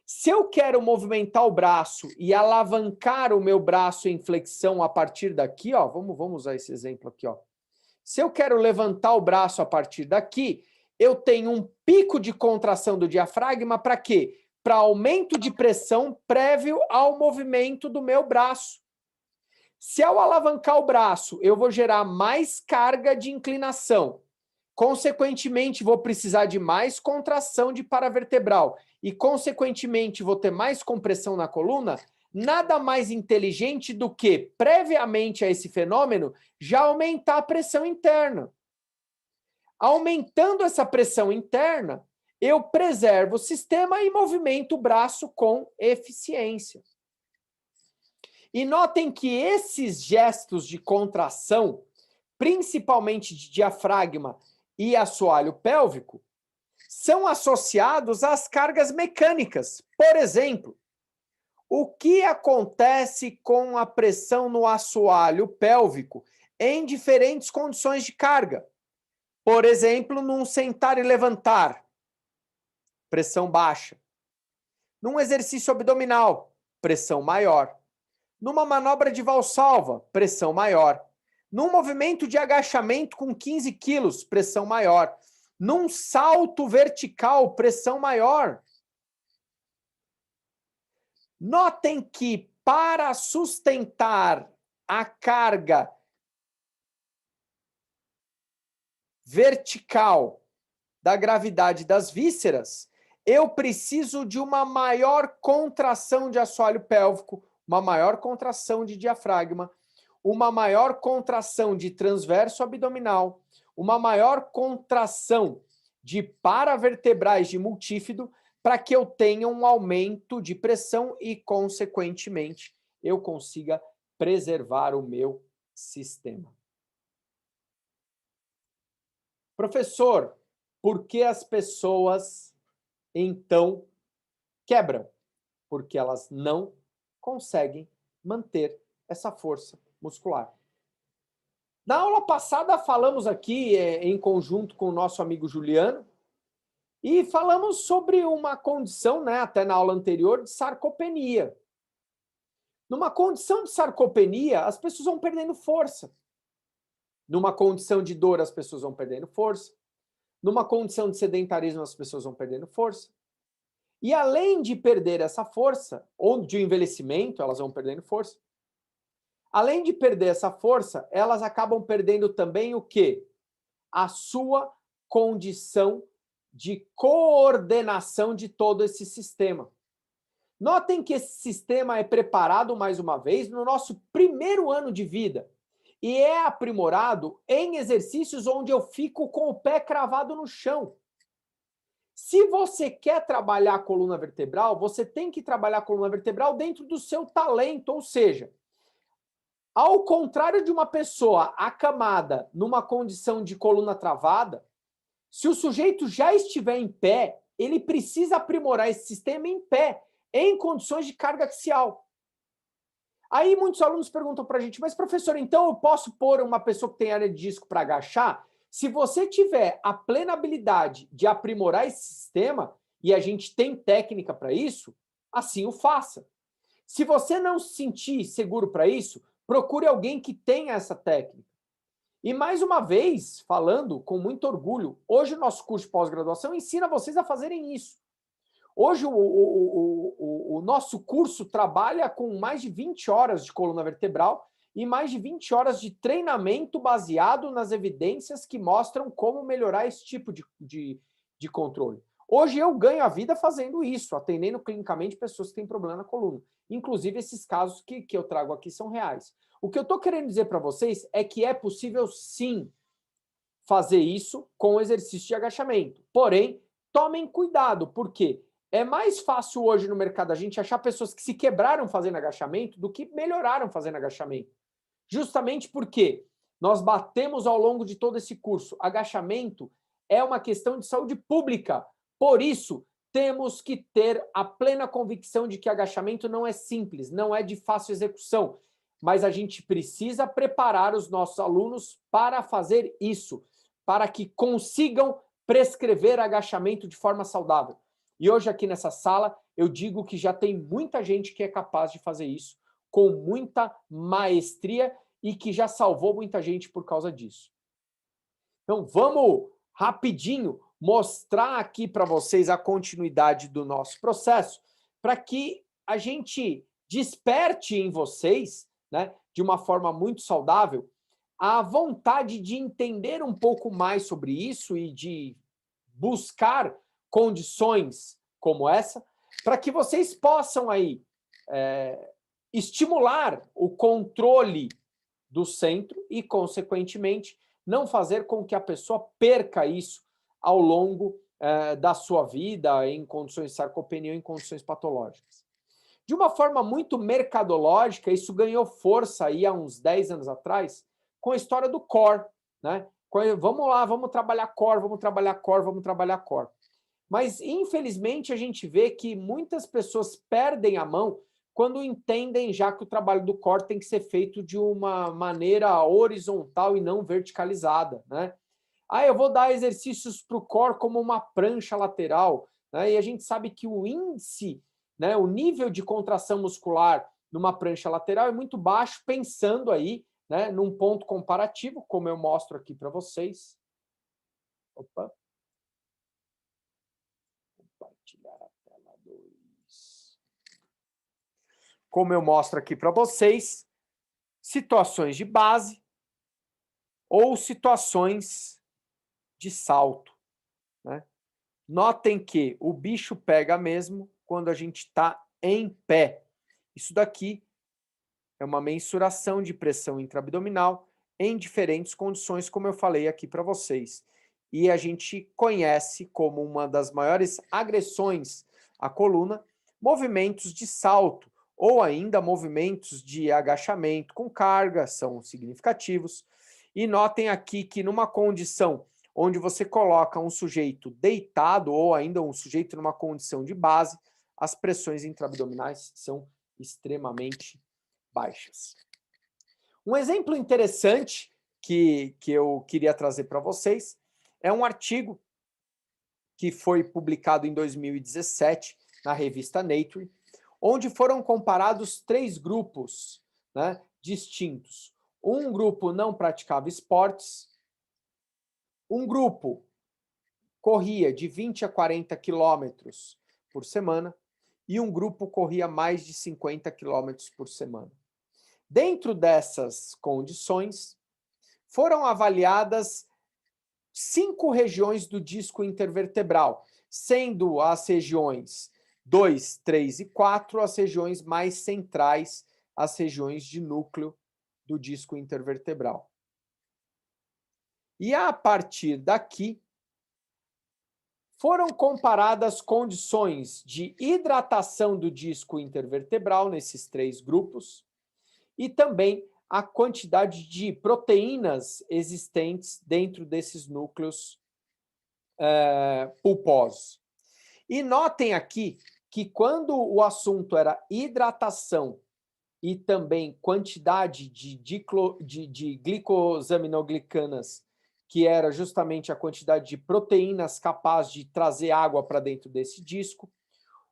Se eu quero movimentar o braço e alavancar o meu braço em flexão a partir daqui, ó, vamos usar esse exemplo aqui, ó. Se eu quero levantar o braço a partir daqui, eu tenho um pico de contração do diafragma para quê? Para aumento de pressão prévio ao movimento do meu braço. Se ao alavancar o braço, eu vou gerar mais carga de inclinação, consequentemente vou precisar de mais contração de paravertebral e, consequentemente, vou ter mais compressão na coluna, nada mais inteligente do que, previamente a esse fenômeno, já aumentar a pressão interna. Aumentando essa pressão interna, eu preservo o sistema e movimento o braço com eficiência. E notem que esses gestos de contração, principalmente de diafragma e assoalho pélvico, são associados às cargas mecânicas. Por exemplo, o que acontece com a pressão no assoalho pélvico em diferentes condições de carga? Por exemplo, num sentar e levantar, pressão baixa. Num exercício abdominal, pressão maior. Numa manobra de valsalva, pressão maior. Num movimento de agachamento com 15 quilos, pressão maior. Num salto vertical, pressão maior. Notem que para sustentar a carga vertical da gravidade das vísceras, eu preciso de uma maior contração de assoalho pélvico, uma maior contração de diafragma, uma maior contração de transverso abdominal, uma maior contração de paravertebrais de multífido, para que eu tenha um aumento de pressão e, consequentemente, eu consiga preservar o meu sistema. Professor, por que as pessoas, então, quebram? Porque elas não conseguem manter essa força muscular. Na aula passada, falamos aqui, em conjunto com o nosso amigo Juliano, e falamos sobre uma condição, né, até na aula anterior, de sarcopenia. Numa condição de sarcopenia, as pessoas vão perdendo força. Numa condição de dor, as pessoas vão perdendo força. Numa condição de sedentarismo, as pessoas vão perdendo força. E além de perder essa força, ou de envelhecimento, elas vão perdendo força. Além de perder essa força, elas acabam perdendo também o quê? A sua condição de coordenação de todo esse sistema. Notem que esse sistema é preparado, mais uma vez, no nosso primeiro ano de vida. E é aprimorado em exercícios onde eu fico com o pé cravado no chão. Se você quer trabalhar a coluna vertebral, você tem que trabalhar a coluna vertebral dentro do seu talento, ou seja, ao contrário de uma pessoa acamada numa condição de coluna travada, se o sujeito já estiver em pé, ele precisa aprimorar esse sistema em pé, em condições de carga axial. Aí muitos alunos perguntam para a gente, mas professor, então eu posso pôr uma pessoa que tem hernia de disco para agachar? Se você tiver a plena habilidade de aprimorar esse sistema, e a gente tem técnica para isso, assim o faça. Se você não se sentir seguro para isso, procure alguém que tenha essa técnica. E mais uma vez, falando com muito orgulho, hoje o nosso curso de pós-graduação ensina vocês a fazerem isso. Hoje o nosso curso trabalha com mais de 20 horas de coluna vertebral e mais de 20 horas de treinamento baseado nas evidências que mostram como melhorar esse tipo de controle. Hoje eu ganho a vida fazendo isso, atendendo clinicamente pessoas que têm problema na coluna. Inclusive, esses casos que eu trago aqui são reais. O que eu estou querendo dizer para vocês é que é possível, sim, fazer isso com exercício de agachamento. Porém, tomem cuidado, porque é mais fácil hoje no mercado a gente achar pessoas que se quebraram fazendo agachamento do que melhoraram fazendo agachamento. Justamente porque nós batemos ao longo de todo esse curso. Agachamento é uma questão de saúde pública. Por isso, temos que ter a plena convicção de que agachamento não é simples, não é de fácil execução. Mas a gente precisa preparar os nossos alunos para fazer isso, para que consigam prescrever agachamento de forma saudável. E hoje aqui nessa sala, eu digo que já tem muita gente que é capaz de fazer isso com muita maestria e que já salvou muita gente por causa disso. Então, vamos rapidinho mostrar aqui para vocês a continuidade do nosso processo, para que a gente desperte em vocês, né, de uma forma muito saudável, a vontade de entender um pouco mais sobre isso e de buscar condições como essa, para que vocês possam aí estimular o controle do centro e, consequentemente, não fazer com que a pessoa perca isso ao longo da sua vida em condições de sarcopenia ou em condições patológicas. De uma forma muito mercadológica, isso ganhou força aí há uns 10 anos atrás com a história do core, né? Vamos lá, vamos trabalhar core, vamos trabalhar core, vamos trabalhar core. Mas, infelizmente, a gente vê que muitas pessoas perdem a mão quando entendem já que o trabalho do core tem que ser feito de uma maneira horizontal e não verticalizada, né? Eu vou dar exercícios para o core como uma prancha lateral, né? E a gente sabe que o índice, né, o nível de contração muscular numa prancha lateral é muito baixo, pensando aí, né, num ponto comparativo, como eu mostro aqui para vocês. Opa. Compartilhar a tela 2. Como eu mostro aqui para vocês, situações de base ou situações de salto, né? Notem que o bicho pega mesmo quando a gente está em pé. Isso daqui é uma mensuração de pressão intraabdominal em diferentes condições, como eu falei aqui para vocês. E a gente conhece como uma das maiores agressões à coluna movimentos de salto ou ainda movimentos de agachamento com carga, são significativos. E notem aqui que numa condição onde você coloca um sujeito deitado ou ainda um sujeito numa condição de base, as pressões intraabdominais são extremamente baixas. Um exemplo interessante que eu queria trazer para vocês é um artigo que foi publicado em 2017 na revista Nature, onde foram comparados 3 grupos, né, distintos. Um grupo não praticava esportes, um grupo corria de 20 a 40 quilômetros por semana e um grupo corria mais de 50 quilômetros por semana. Dentro dessas condições, foram avaliadas 5 regiões do disco intervertebral, sendo as regiões 2, 3 e 4 as regiões mais centrais, as regiões de núcleo do disco intervertebral. E a partir daqui, foram comparadas condições de hidratação do disco intervertebral nesses 3 grupos e também a quantidade de proteínas existentes dentro desses núcleos pulposos. E notem aqui que quando o assunto era hidratação e também quantidade de glicosaminoglicanas, que era justamente a quantidade de proteínas capazes de trazer água para dentro desse disco,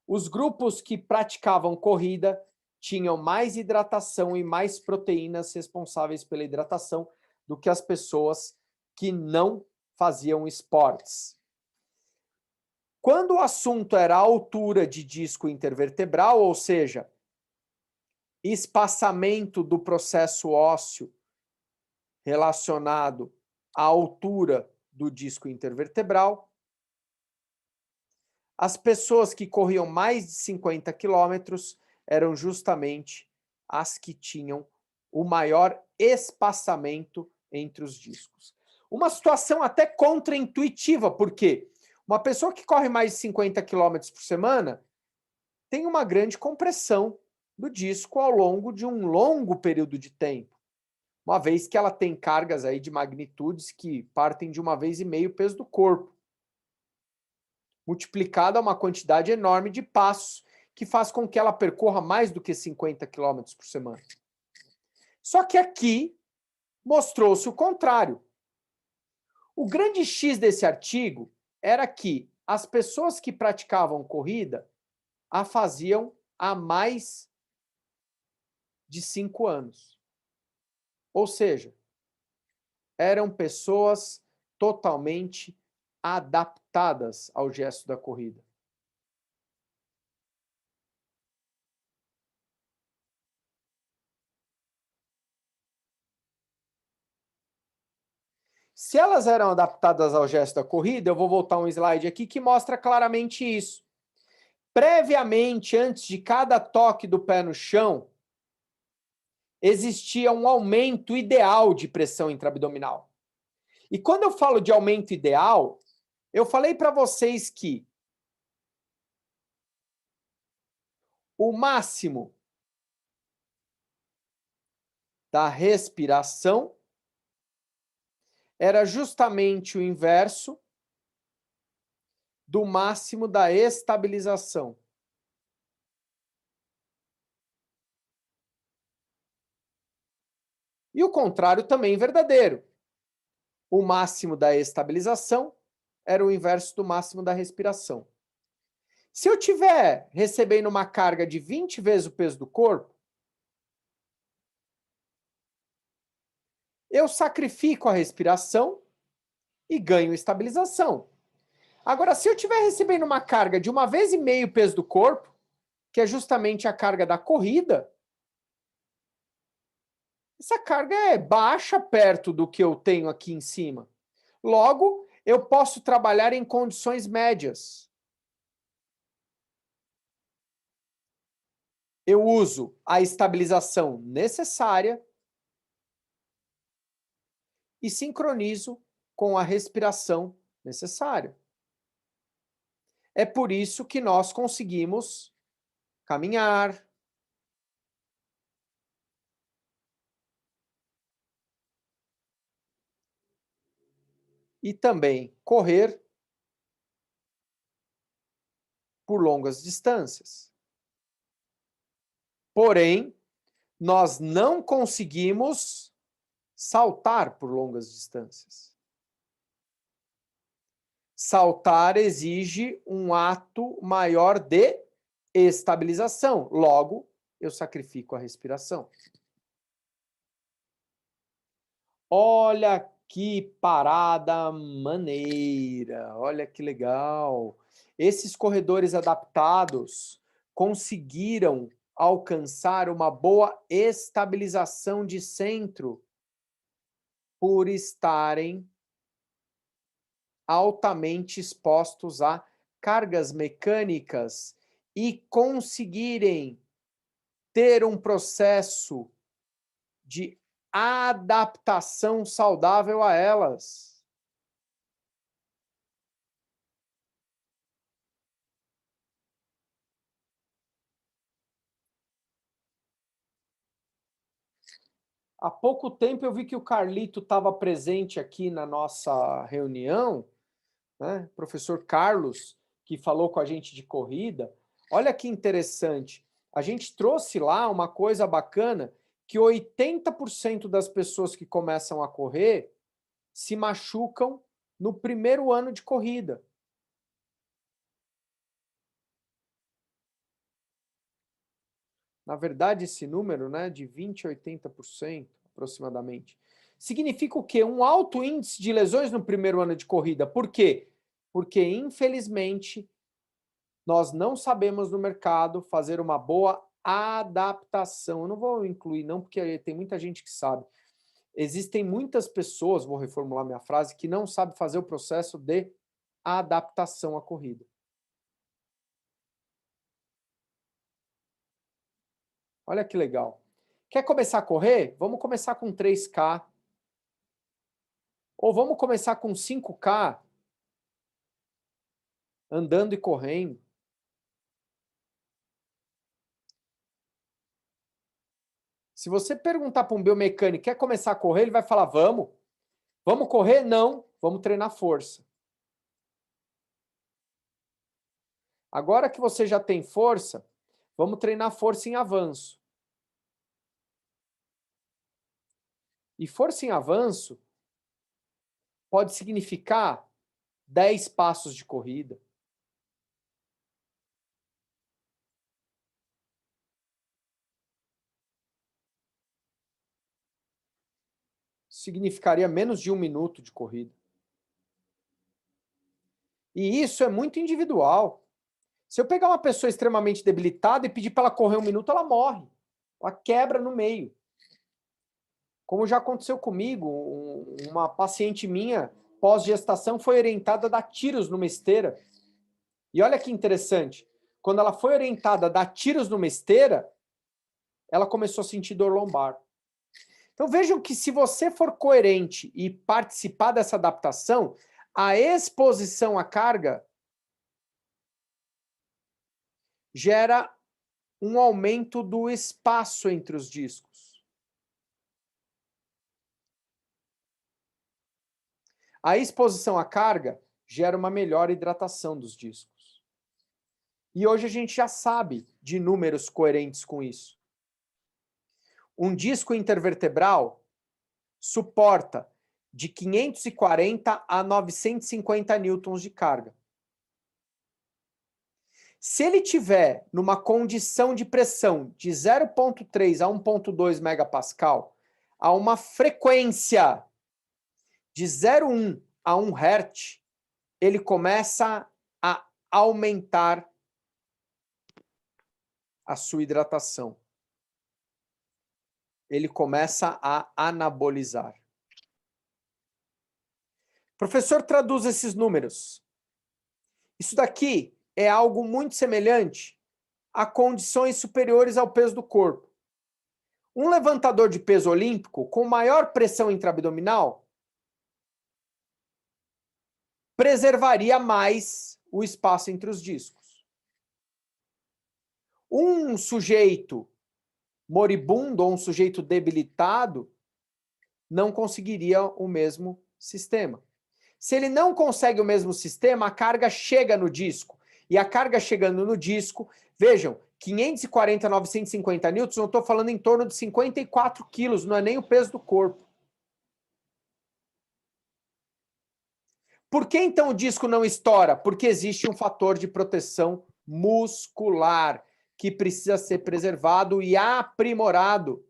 os grupos que praticavam corrida tinham mais hidratação e mais proteínas responsáveis pela hidratação do que as pessoas que não faziam esportes. Quando o assunto era a altura de disco intervertebral, ou seja, espaçamento do processo ósseo relacionado à altura do disco intervertebral, as pessoas que corriam mais de 50 quilômetros eram justamente as que tinham o maior espaçamento entre os discos. Uma situação até contraintuitiva, porque uma pessoa que corre mais de 50 quilômetros por semana tem uma grande compressão do disco ao longo de um longo período de tempo, uma vez que ela tem cargas aí de magnitudes que partem de 1,5 vezes o peso do corpo, multiplicado a uma quantidade enorme de passos, que faz com que ela percorra mais do que 50 quilômetros por semana. Só que aqui mostrou-se o contrário. O grande X desse artigo era que as pessoas que praticavam corrida a faziam há mais de 5 anos. Ou seja, eram pessoas totalmente adaptadas ao gesto da corrida. Se elas eram adaptadas ao gesto da corrida, eu vou voltar um slide aqui que mostra claramente isso. Previamente, antes de cada toque do pé no chão, existia um aumento ideal de pressão intraabdominal. E quando eu falo de aumento ideal, eu falei para vocês que o máximo da respiração era justamente o inverso do máximo da estabilização. E o contrário também é verdadeiro. O máximo da estabilização era o inverso do máximo da respiração. Se eu estiver recebendo uma carga de 20 vezes o peso do corpo, eu sacrifico a respiração e ganho estabilização. Agora, se eu estiver recebendo uma carga de 1,5 vezes o peso do corpo, que é justamente a carga da corrida, essa carga é baixa perto do que eu tenho aqui em cima. Logo, eu posso trabalhar em condições médias. Eu uso a estabilização necessária e sincronizo com a respiração necessária. É por isso que nós conseguimos caminhar, e também correr por longas distâncias. Porém, nós não conseguimos saltar por longas distâncias. Saltar exige um ato maior de estabilização. Logo, eu sacrifico a respiração. Olha Que parada maneira! Olha que legal! Esses corredores adaptados conseguiram alcançar uma boa estabilização de centro por estarem altamente expostos a cargas mecânicas e conseguirem ter um processo de adaptação saudável a elas. Há pouco tempo eu vi que o Carlito estava presente aqui na nossa reunião, né? Professor Carlos, que falou com a gente de corrida. Olha que interessante. A gente trouxe lá uma coisa bacana, que 80% das pessoas que começam a correr se machucam no primeiro ano de corrida. Na verdade, esse número, né, de 20% a 80%, aproximadamente, significa o quê? Um alto índice de lesões no primeiro ano de corrida. Por quê? Porque, infelizmente, nós não sabemos no mercado fazer uma boa adaptação. Eu não vou incluir, não, porque tem muita gente que sabe. Existem muitas pessoas, vou reformular minha frase, que não sabem fazer o processo de adaptação à corrida. Olha que legal. Quer começar a correr? Vamos começar com 3K. Ou vamos começar com 5K, andando e correndo. Se você perguntar para um biomecânico, quer começar a correr? Ele vai falar, vamos. Vamos correr? Não. Vamos treinar força. Agora que você já tem força, vamos treinar força em avanço. E força em avanço pode significar 10 passos de corrida. Significaria menos de 1 minuto de corrida. E isso é muito individual. Se eu pegar uma pessoa extremamente debilitada e pedir para ela correr 1 minuto, ela morre. Ela quebra no meio. Como já aconteceu comigo, uma paciente minha, pós-gestação, foi orientada a dar tiros numa esteira. E olha que interessante. Quando ela foi orientada a dar tiros numa esteira, ela começou a sentir dor lombar. Então vejam que se você for coerente e participar dessa adaptação, a exposição à carga gera um aumento do espaço entre os discos. A exposição à carga gera uma melhor hidratação dos discos. E hoje a gente já sabe de números coerentes com isso. Um disco intervertebral suporta de 540 a 950 newtons de carga. Se ele tiver numa condição de pressão de 0,3 a 1,2 megapascal, a uma frequência de 0,1 a 1 Hz, ele começa a aumentar a sua hidratação. Ele começa a anabolizar. Professor, traduz esses números. Isso daqui é algo muito semelhante a condições superiores ao peso do corpo. Um levantador de peso olímpico com maior pressão intraabdominal preservaria mais o espaço entre os discos. Um sujeito moribundo ou um sujeito debilitado não conseguiria o mesmo sistema. Se ele não consegue o mesmo sistema, a carga chega no disco. E a carga chegando no disco, vejam, 540 a 950 newtons, eu estou falando em torno de 54 quilos, não é nem o peso do corpo. Por que então o disco não estoura? Porque existe um fator de proteção muscular que precisa ser preservado e aprimorado.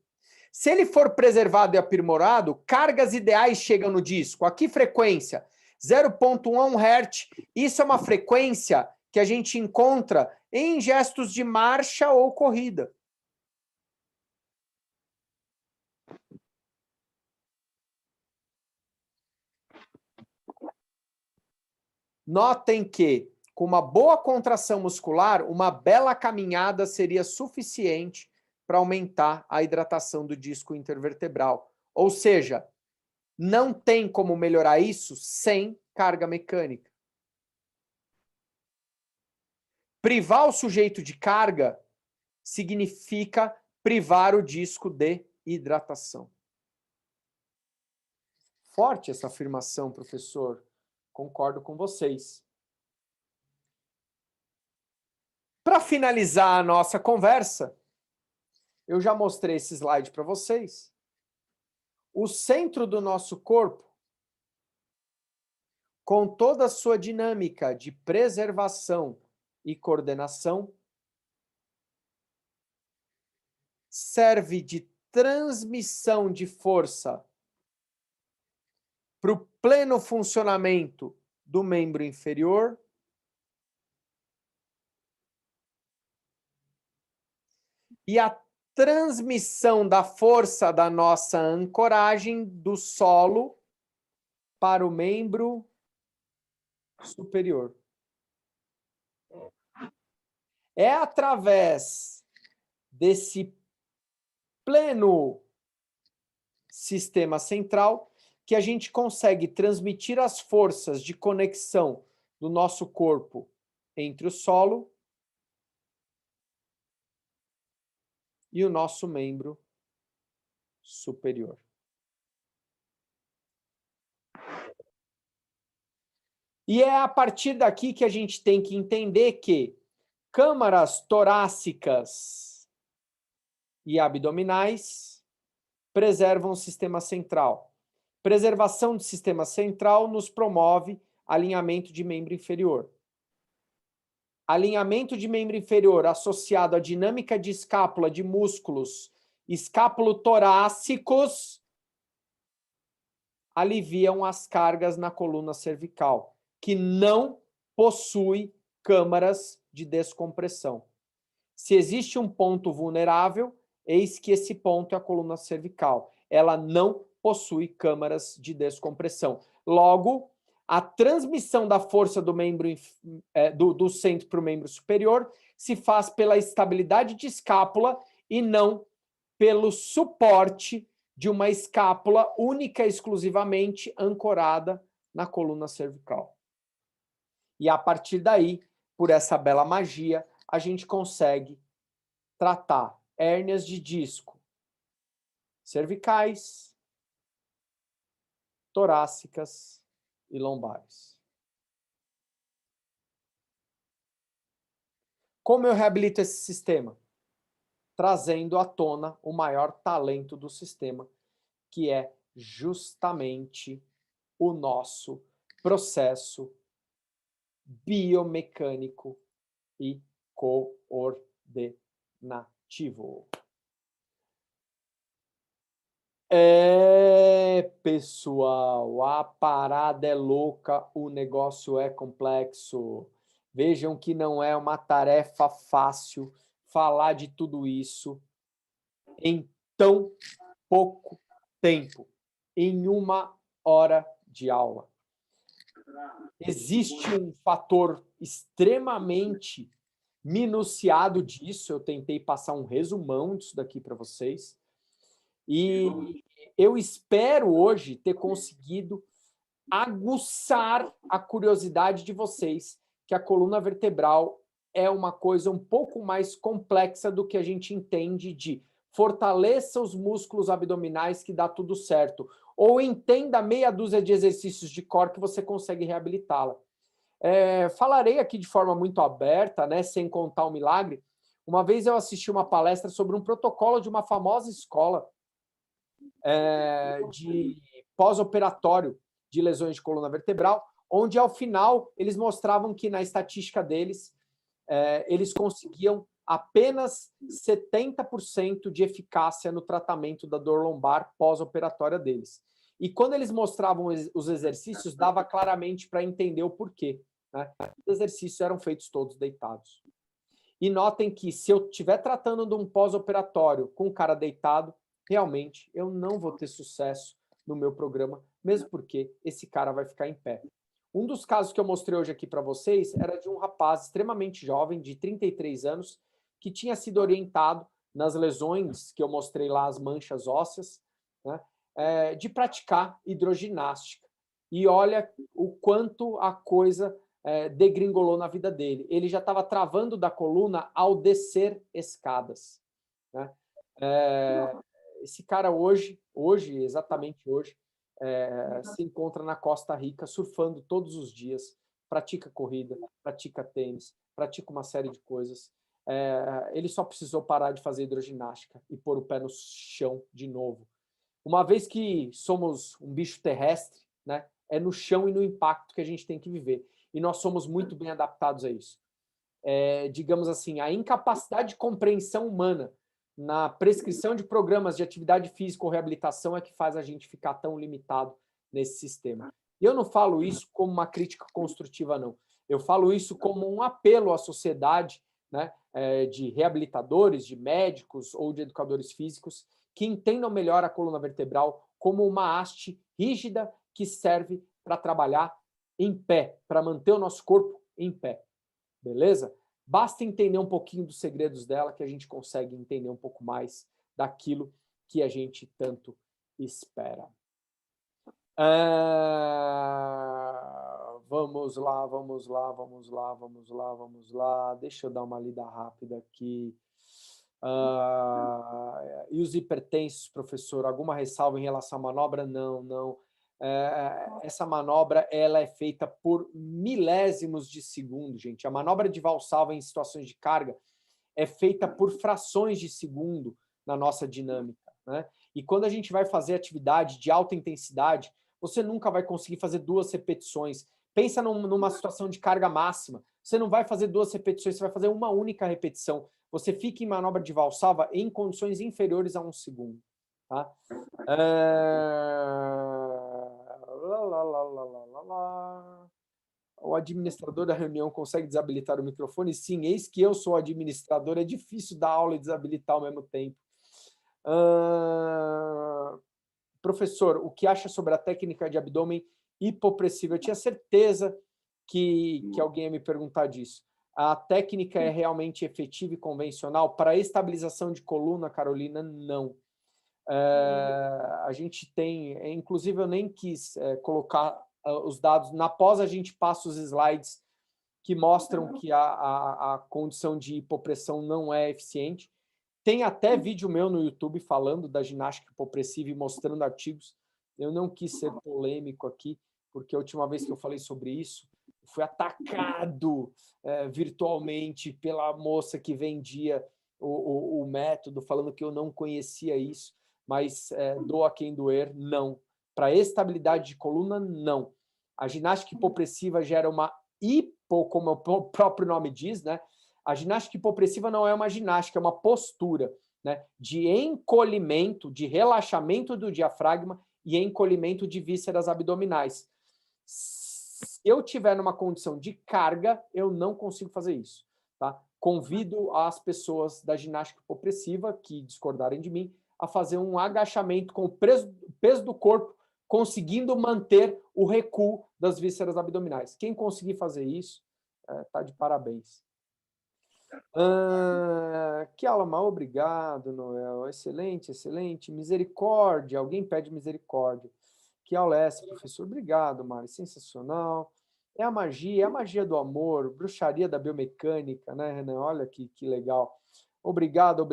Se ele for preservado e aprimorado, cargas ideais chegam no disco. A que frequência? 0,1 Hz. Isso é uma frequência que a gente encontra em gestos de marcha ou corrida. Notem que, com uma boa contração muscular, uma bela caminhada seria suficiente para aumentar a hidratação do disco intervertebral. Ou seja, não tem como melhorar isso sem carga mecânica. Privar o sujeito de carga significa privar o disco de hidratação. Forte essa afirmação, professor. Concordo com vocês. Para finalizar a nossa conversa, eu já mostrei esse slide para vocês. O centro do nosso corpo, com toda a sua dinâmica de preservação e coordenação, serve de transmissão de força para o pleno funcionamento do membro inferior e a transmissão da força da nossa ancoragem do solo para o membro superior. É através desse pleno sistema central que a gente consegue transmitir as forças de conexão do nosso corpo entre o solo e o nosso membro superior. E é a partir daqui que a gente tem que entender que câmaras torácicas e abdominais preservam o sistema central. Preservação do sistema central nos promove alinhamento de membro inferior. Alinhamento de membro inferior associado à dinâmica de escápula de músculos escápulo-torácicos aliviam as cargas na coluna cervical, que não possui câmaras de descompressão. Se existe um ponto vulnerável, eis que esse ponto é a coluna cervical. Ela não possui câmaras de descompressão. Logo, a transmissão da força do membro do centro para o membro superior se faz pela estabilidade de escápula e não pelo suporte de uma escápula única e exclusivamente ancorada na coluna cervical. E a partir daí, por essa bela magia, a gente consegue tratar hérnias de disco cervicais, torácicas e lombares. Como eu reabilito esse sistema? Trazendo à tona o maior talento do sistema, que é justamente o nosso processo biomecânico e coordenativo. Pessoal, a parada é louca, o negócio é complexo. Vejam que não é uma tarefa fácil falar de tudo isso em tão pouco tempo, em 1 hora de aula. Existe um fator extremamente minuciado disso, eu tentei passar um resumão disso daqui para vocês, e eu espero hoje ter conseguido aguçar a curiosidade de vocês, que a coluna vertebral é uma coisa um pouco mais complexa do que a gente entende de fortaleça os músculos abdominais que dá tudo certo, ou entenda meia dúzia de exercícios de core que você consegue reabilitá-la. Falarei aqui de forma muito aberta, né, sem contar o milagre. Uma vez eu assisti uma palestra sobre um protocolo de uma famosa escola de pós-operatório de lesões de coluna vertebral, onde, ao final, eles mostravam que, na estatística deles, eles conseguiam apenas 70% de eficácia no tratamento da dor lombar pós-operatória deles. E quando eles mostravam os exercícios, dava claramente para entender o porquê, né? Os exercícios eram feitos todos deitados. E notem que se eu estiver tratando de um pós-operatório com o cara deitado, realmente eu não vou ter sucesso no meu programa, mesmo porque esse cara vai ficar em pé. Um dos casos que eu mostrei hoje aqui para vocês era de um rapaz extremamente jovem, de 33 anos, que tinha sido orientado nas lesões que eu mostrei lá, as manchas ósseas, né, de praticar hidroginástica. E olha o quanto a coisa degringolou na vida dele. Ele já estava travando da coluna ao descer escadas, né? Esse cara hoje, exatamente hoje, se encontra na Costa Rica, surfando todos os dias, pratica corrida, pratica tênis, pratica uma série de coisas. Ele só precisou parar de fazer hidroginástica e pôr o pé no chão de novo. Uma vez que somos um bicho terrestre, né, é no chão e no impacto que a gente tem que viver. E nós somos muito bem adaptados a isso. Digamos assim, a incapacidade de compreensão humana na prescrição de programas de atividade física ou reabilitação é que faz a gente ficar tão limitado nesse sistema. E eu não falo isso como uma crítica construtiva, não. Eu falo isso como um apelo à sociedade, né, de reabilitadores, de médicos ou de educadores físicos que entendam melhor a coluna vertebral como uma haste rígida que serve para trabalhar em pé, para manter o nosso corpo em pé. Beleza? Basta entender um pouquinho dos segredos dela que a gente consegue entender um pouco mais daquilo que a gente tanto espera. Vamos lá. Deixa eu dar uma lida rápida aqui. E os hipertensos, professor? Alguma ressalva em relação à manobra? Não. Essa manobra ela é feita por milésimos de segundo, gente. A manobra de Valsalva em situações de carga é feita por frações de segundo na nossa dinâmica, né? E quando a gente vai fazer atividade de alta intensidade, você nunca vai conseguir fazer 2 repetições. Pensa numa situação de carga máxima. Você não vai fazer 2 repetições, você vai fazer uma única repetição. Você fica em manobra de Valsalva em condições inferiores a 1 segundo. Tá? O administrador da reunião consegue desabilitar o microfone? Sim, eis que eu sou administrador, é difícil dar aula e desabilitar ao mesmo tempo. Professor, o que acha sobre a técnica de abdômen hipopressivo? Eu tinha certeza que alguém ia me perguntar disso. A técnica é realmente efetiva e convencional? Para estabilização de coluna, Carolina, não. A gente tem, inclusive eu nem quis colocar os dados, na pós a gente passa os slides que mostram que a condição de hipopressão não é eficiente. Tem até vídeo meu no YouTube falando da ginástica hipopressiva e mostrando artigos. Eu não quis ser polêmico aqui, porque a última vez que eu falei sobre isso, fui atacado virtualmente pela moça que vendia o método, falando que eu não conhecia isso. Mas doa quem doer, não. Para estabilidade de coluna, não. A ginástica hipopressiva gera uma como o próprio nome diz, né? A ginástica hipopressiva não é uma ginástica, é uma postura, né, de encolhimento, de relaxamento do diafragma e encolhimento de vísceras abdominais. Se eu tiver numa condição de carga, eu não consigo fazer isso. Tá? Convido as pessoas da ginástica hipopressiva que discordarem de mim a fazer um agachamento com o peso do corpo, conseguindo manter o recuo das vísceras abdominais. Quem conseguir fazer isso, está de parabéns. Que aula mal, obrigado, Noel. Excelente, excelente. Misericórdia, alguém pede misericórdia. Que aula é essa, professor? Obrigado, Mari, sensacional. É a magia do amor, bruxaria da biomecânica, né, Renan? Olha que legal. Obrigado.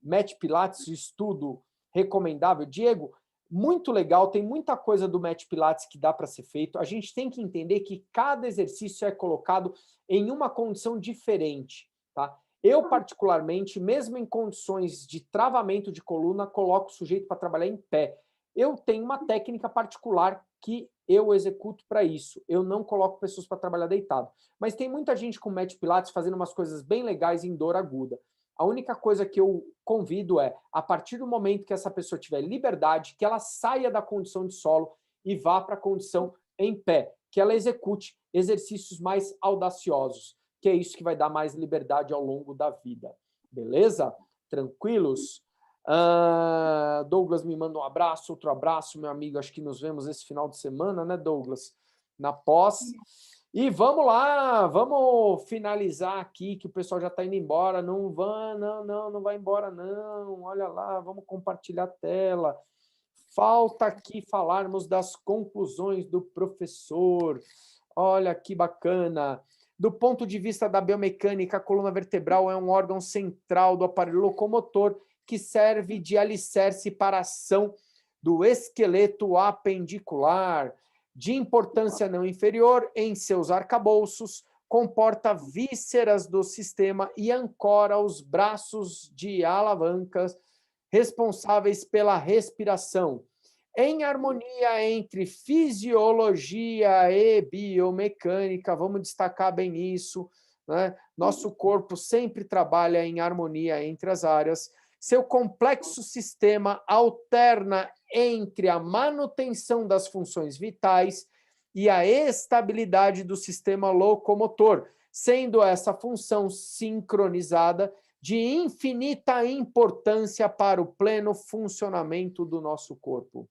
Match Pilates, estudo recomendável. Diego, muito legal, tem muita coisa do Match Pilates que dá para ser feito. A gente tem que entender que cada exercício é colocado em uma condição diferente, tá? Eu, particularmente, mesmo em condições de travamento de coluna, coloco o sujeito para trabalhar em pé. Eu tenho uma técnica particular que eu executo para isso. Eu não coloco pessoas para trabalhar deitado. Mas tem muita gente com Mat Pilates fazendo umas coisas bem legais em dor aguda. A única coisa que eu convido é, a partir do momento que essa pessoa tiver liberdade, que ela saia da condição de solo e vá para a condição em pé, que ela execute exercícios mais audaciosos, que é isso que vai dar mais liberdade ao longo da vida. Beleza? Tranquilos? Douglas me manda um abraço, outro abraço, meu amigo. Acho que nos vemos esse final de semana, né, Douglas? Na pós. E vamos lá, vamos finalizar aqui, que o pessoal já está indo embora. Não vai embora, não. Olha lá, vamos compartilhar a tela. Falta aqui falarmos das conclusões do professor. Olha que bacana. Do ponto de vista da biomecânica, a coluna vertebral é um órgão central do aparelho locomotor que serve de alicerce para a ação do esqueleto apendicular. De importância não inferior em seus arcabouços, comporta vísceras do sistema e ancora os braços de alavancas responsáveis pela respiração. Em harmonia entre fisiologia e biomecânica, vamos destacar bem isso, né? Nosso corpo sempre trabalha em harmonia entre as áreas. Seu complexo sistema alterna entre a manutenção das funções vitais e a estabilidade do sistema locomotor, sendo essa função sincronizada de infinita importância para o pleno funcionamento do nosso corpo.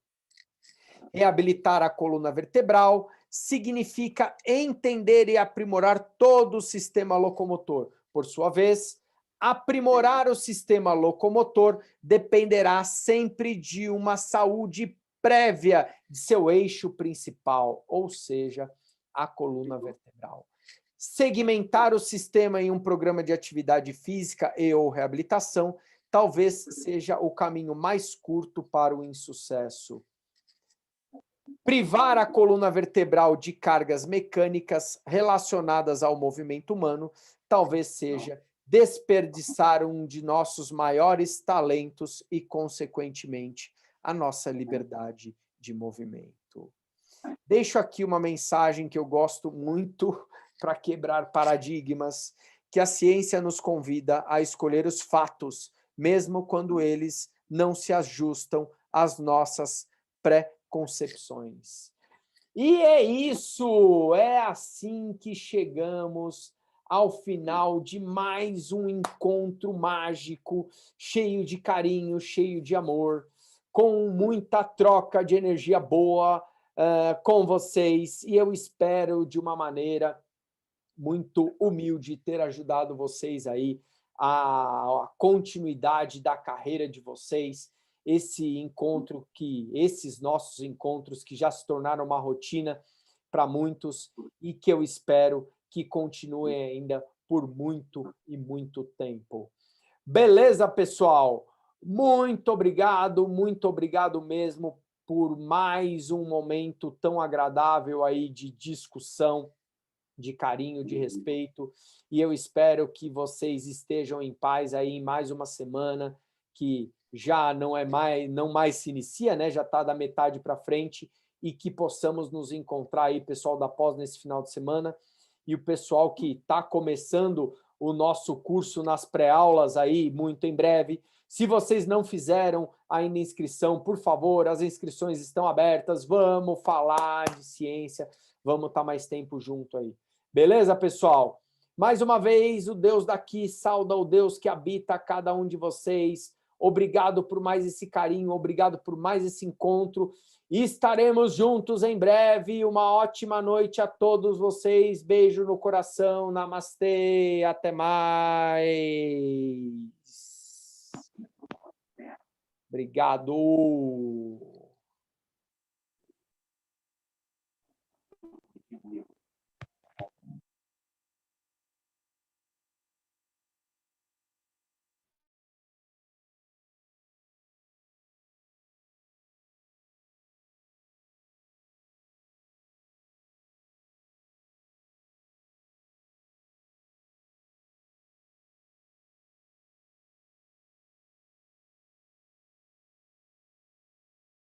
Reabilitar a coluna vertebral significa entender e aprimorar todo o sistema locomotor. Por sua vez, aprimorar o sistema locomotor dependerá sempre de uma saúde prévia de seu eixo principal, ou seja, a coluna vertebral. Segmentar o sistema em um programa de atividade física e ou reabilitação talvez seja o caminho mais curto para o insucesso. Privar a coluna vertebral de cargas mecânicas relacionadas ao movimento humano talvez seja desperdiçar um de nossos maiores talentos e, consequentemente, a nossa liberdade de movimento. Deixo aqui uma mensagem que eu gosto muito para quebrar paradigmas, que a ciência nos convida a escolher os fatos, mesmo quando eles não se ajustam às nossas pré-concepções. E é isso, é assim que chegamos ao final de mais um encontro mágico, cheio de carinho, cheio de amor, com muita troca de energia boa com vocês, e eu espero de uma maneira muito humilde ter ajudado vocês aí a continuidade da carreira de vocês, esses nossos encontros que já se tornaram uma rotina para muitos e que eu espero que continuem ainda por muito e muito tempo. Beleza, pessoal? Muito obrigado mesmo por mais um momento tão agradável aí de discussão, de carinho, de respeito, e eu espero que vocês estejam em paz aí em mais uma semana, que já não mais se inicia, né? Já está da metade para frente, e que possamos nos encontrar aí, pessoal da pós, nesse final de semana, e o pessoal que está começando o nosso curso nas pré-aulas aí, muito em breve. Se vocês não fizeram ainda inscrição, por favor, as inscrições estão abertas, vamos falar de ciência, vamos estar mais tempo junto aí. Beleza, pessoal? Mais uma vez, o Deus daqui sauda o Deus que habita cada um de vocês. Obrigado por mais esse carinho, obrigado por mais esse encontro. E estaremos juntos em breve. Uma ótima noite a todos vocês. Beijo no coração. Namastê. Até mais. Obrigado.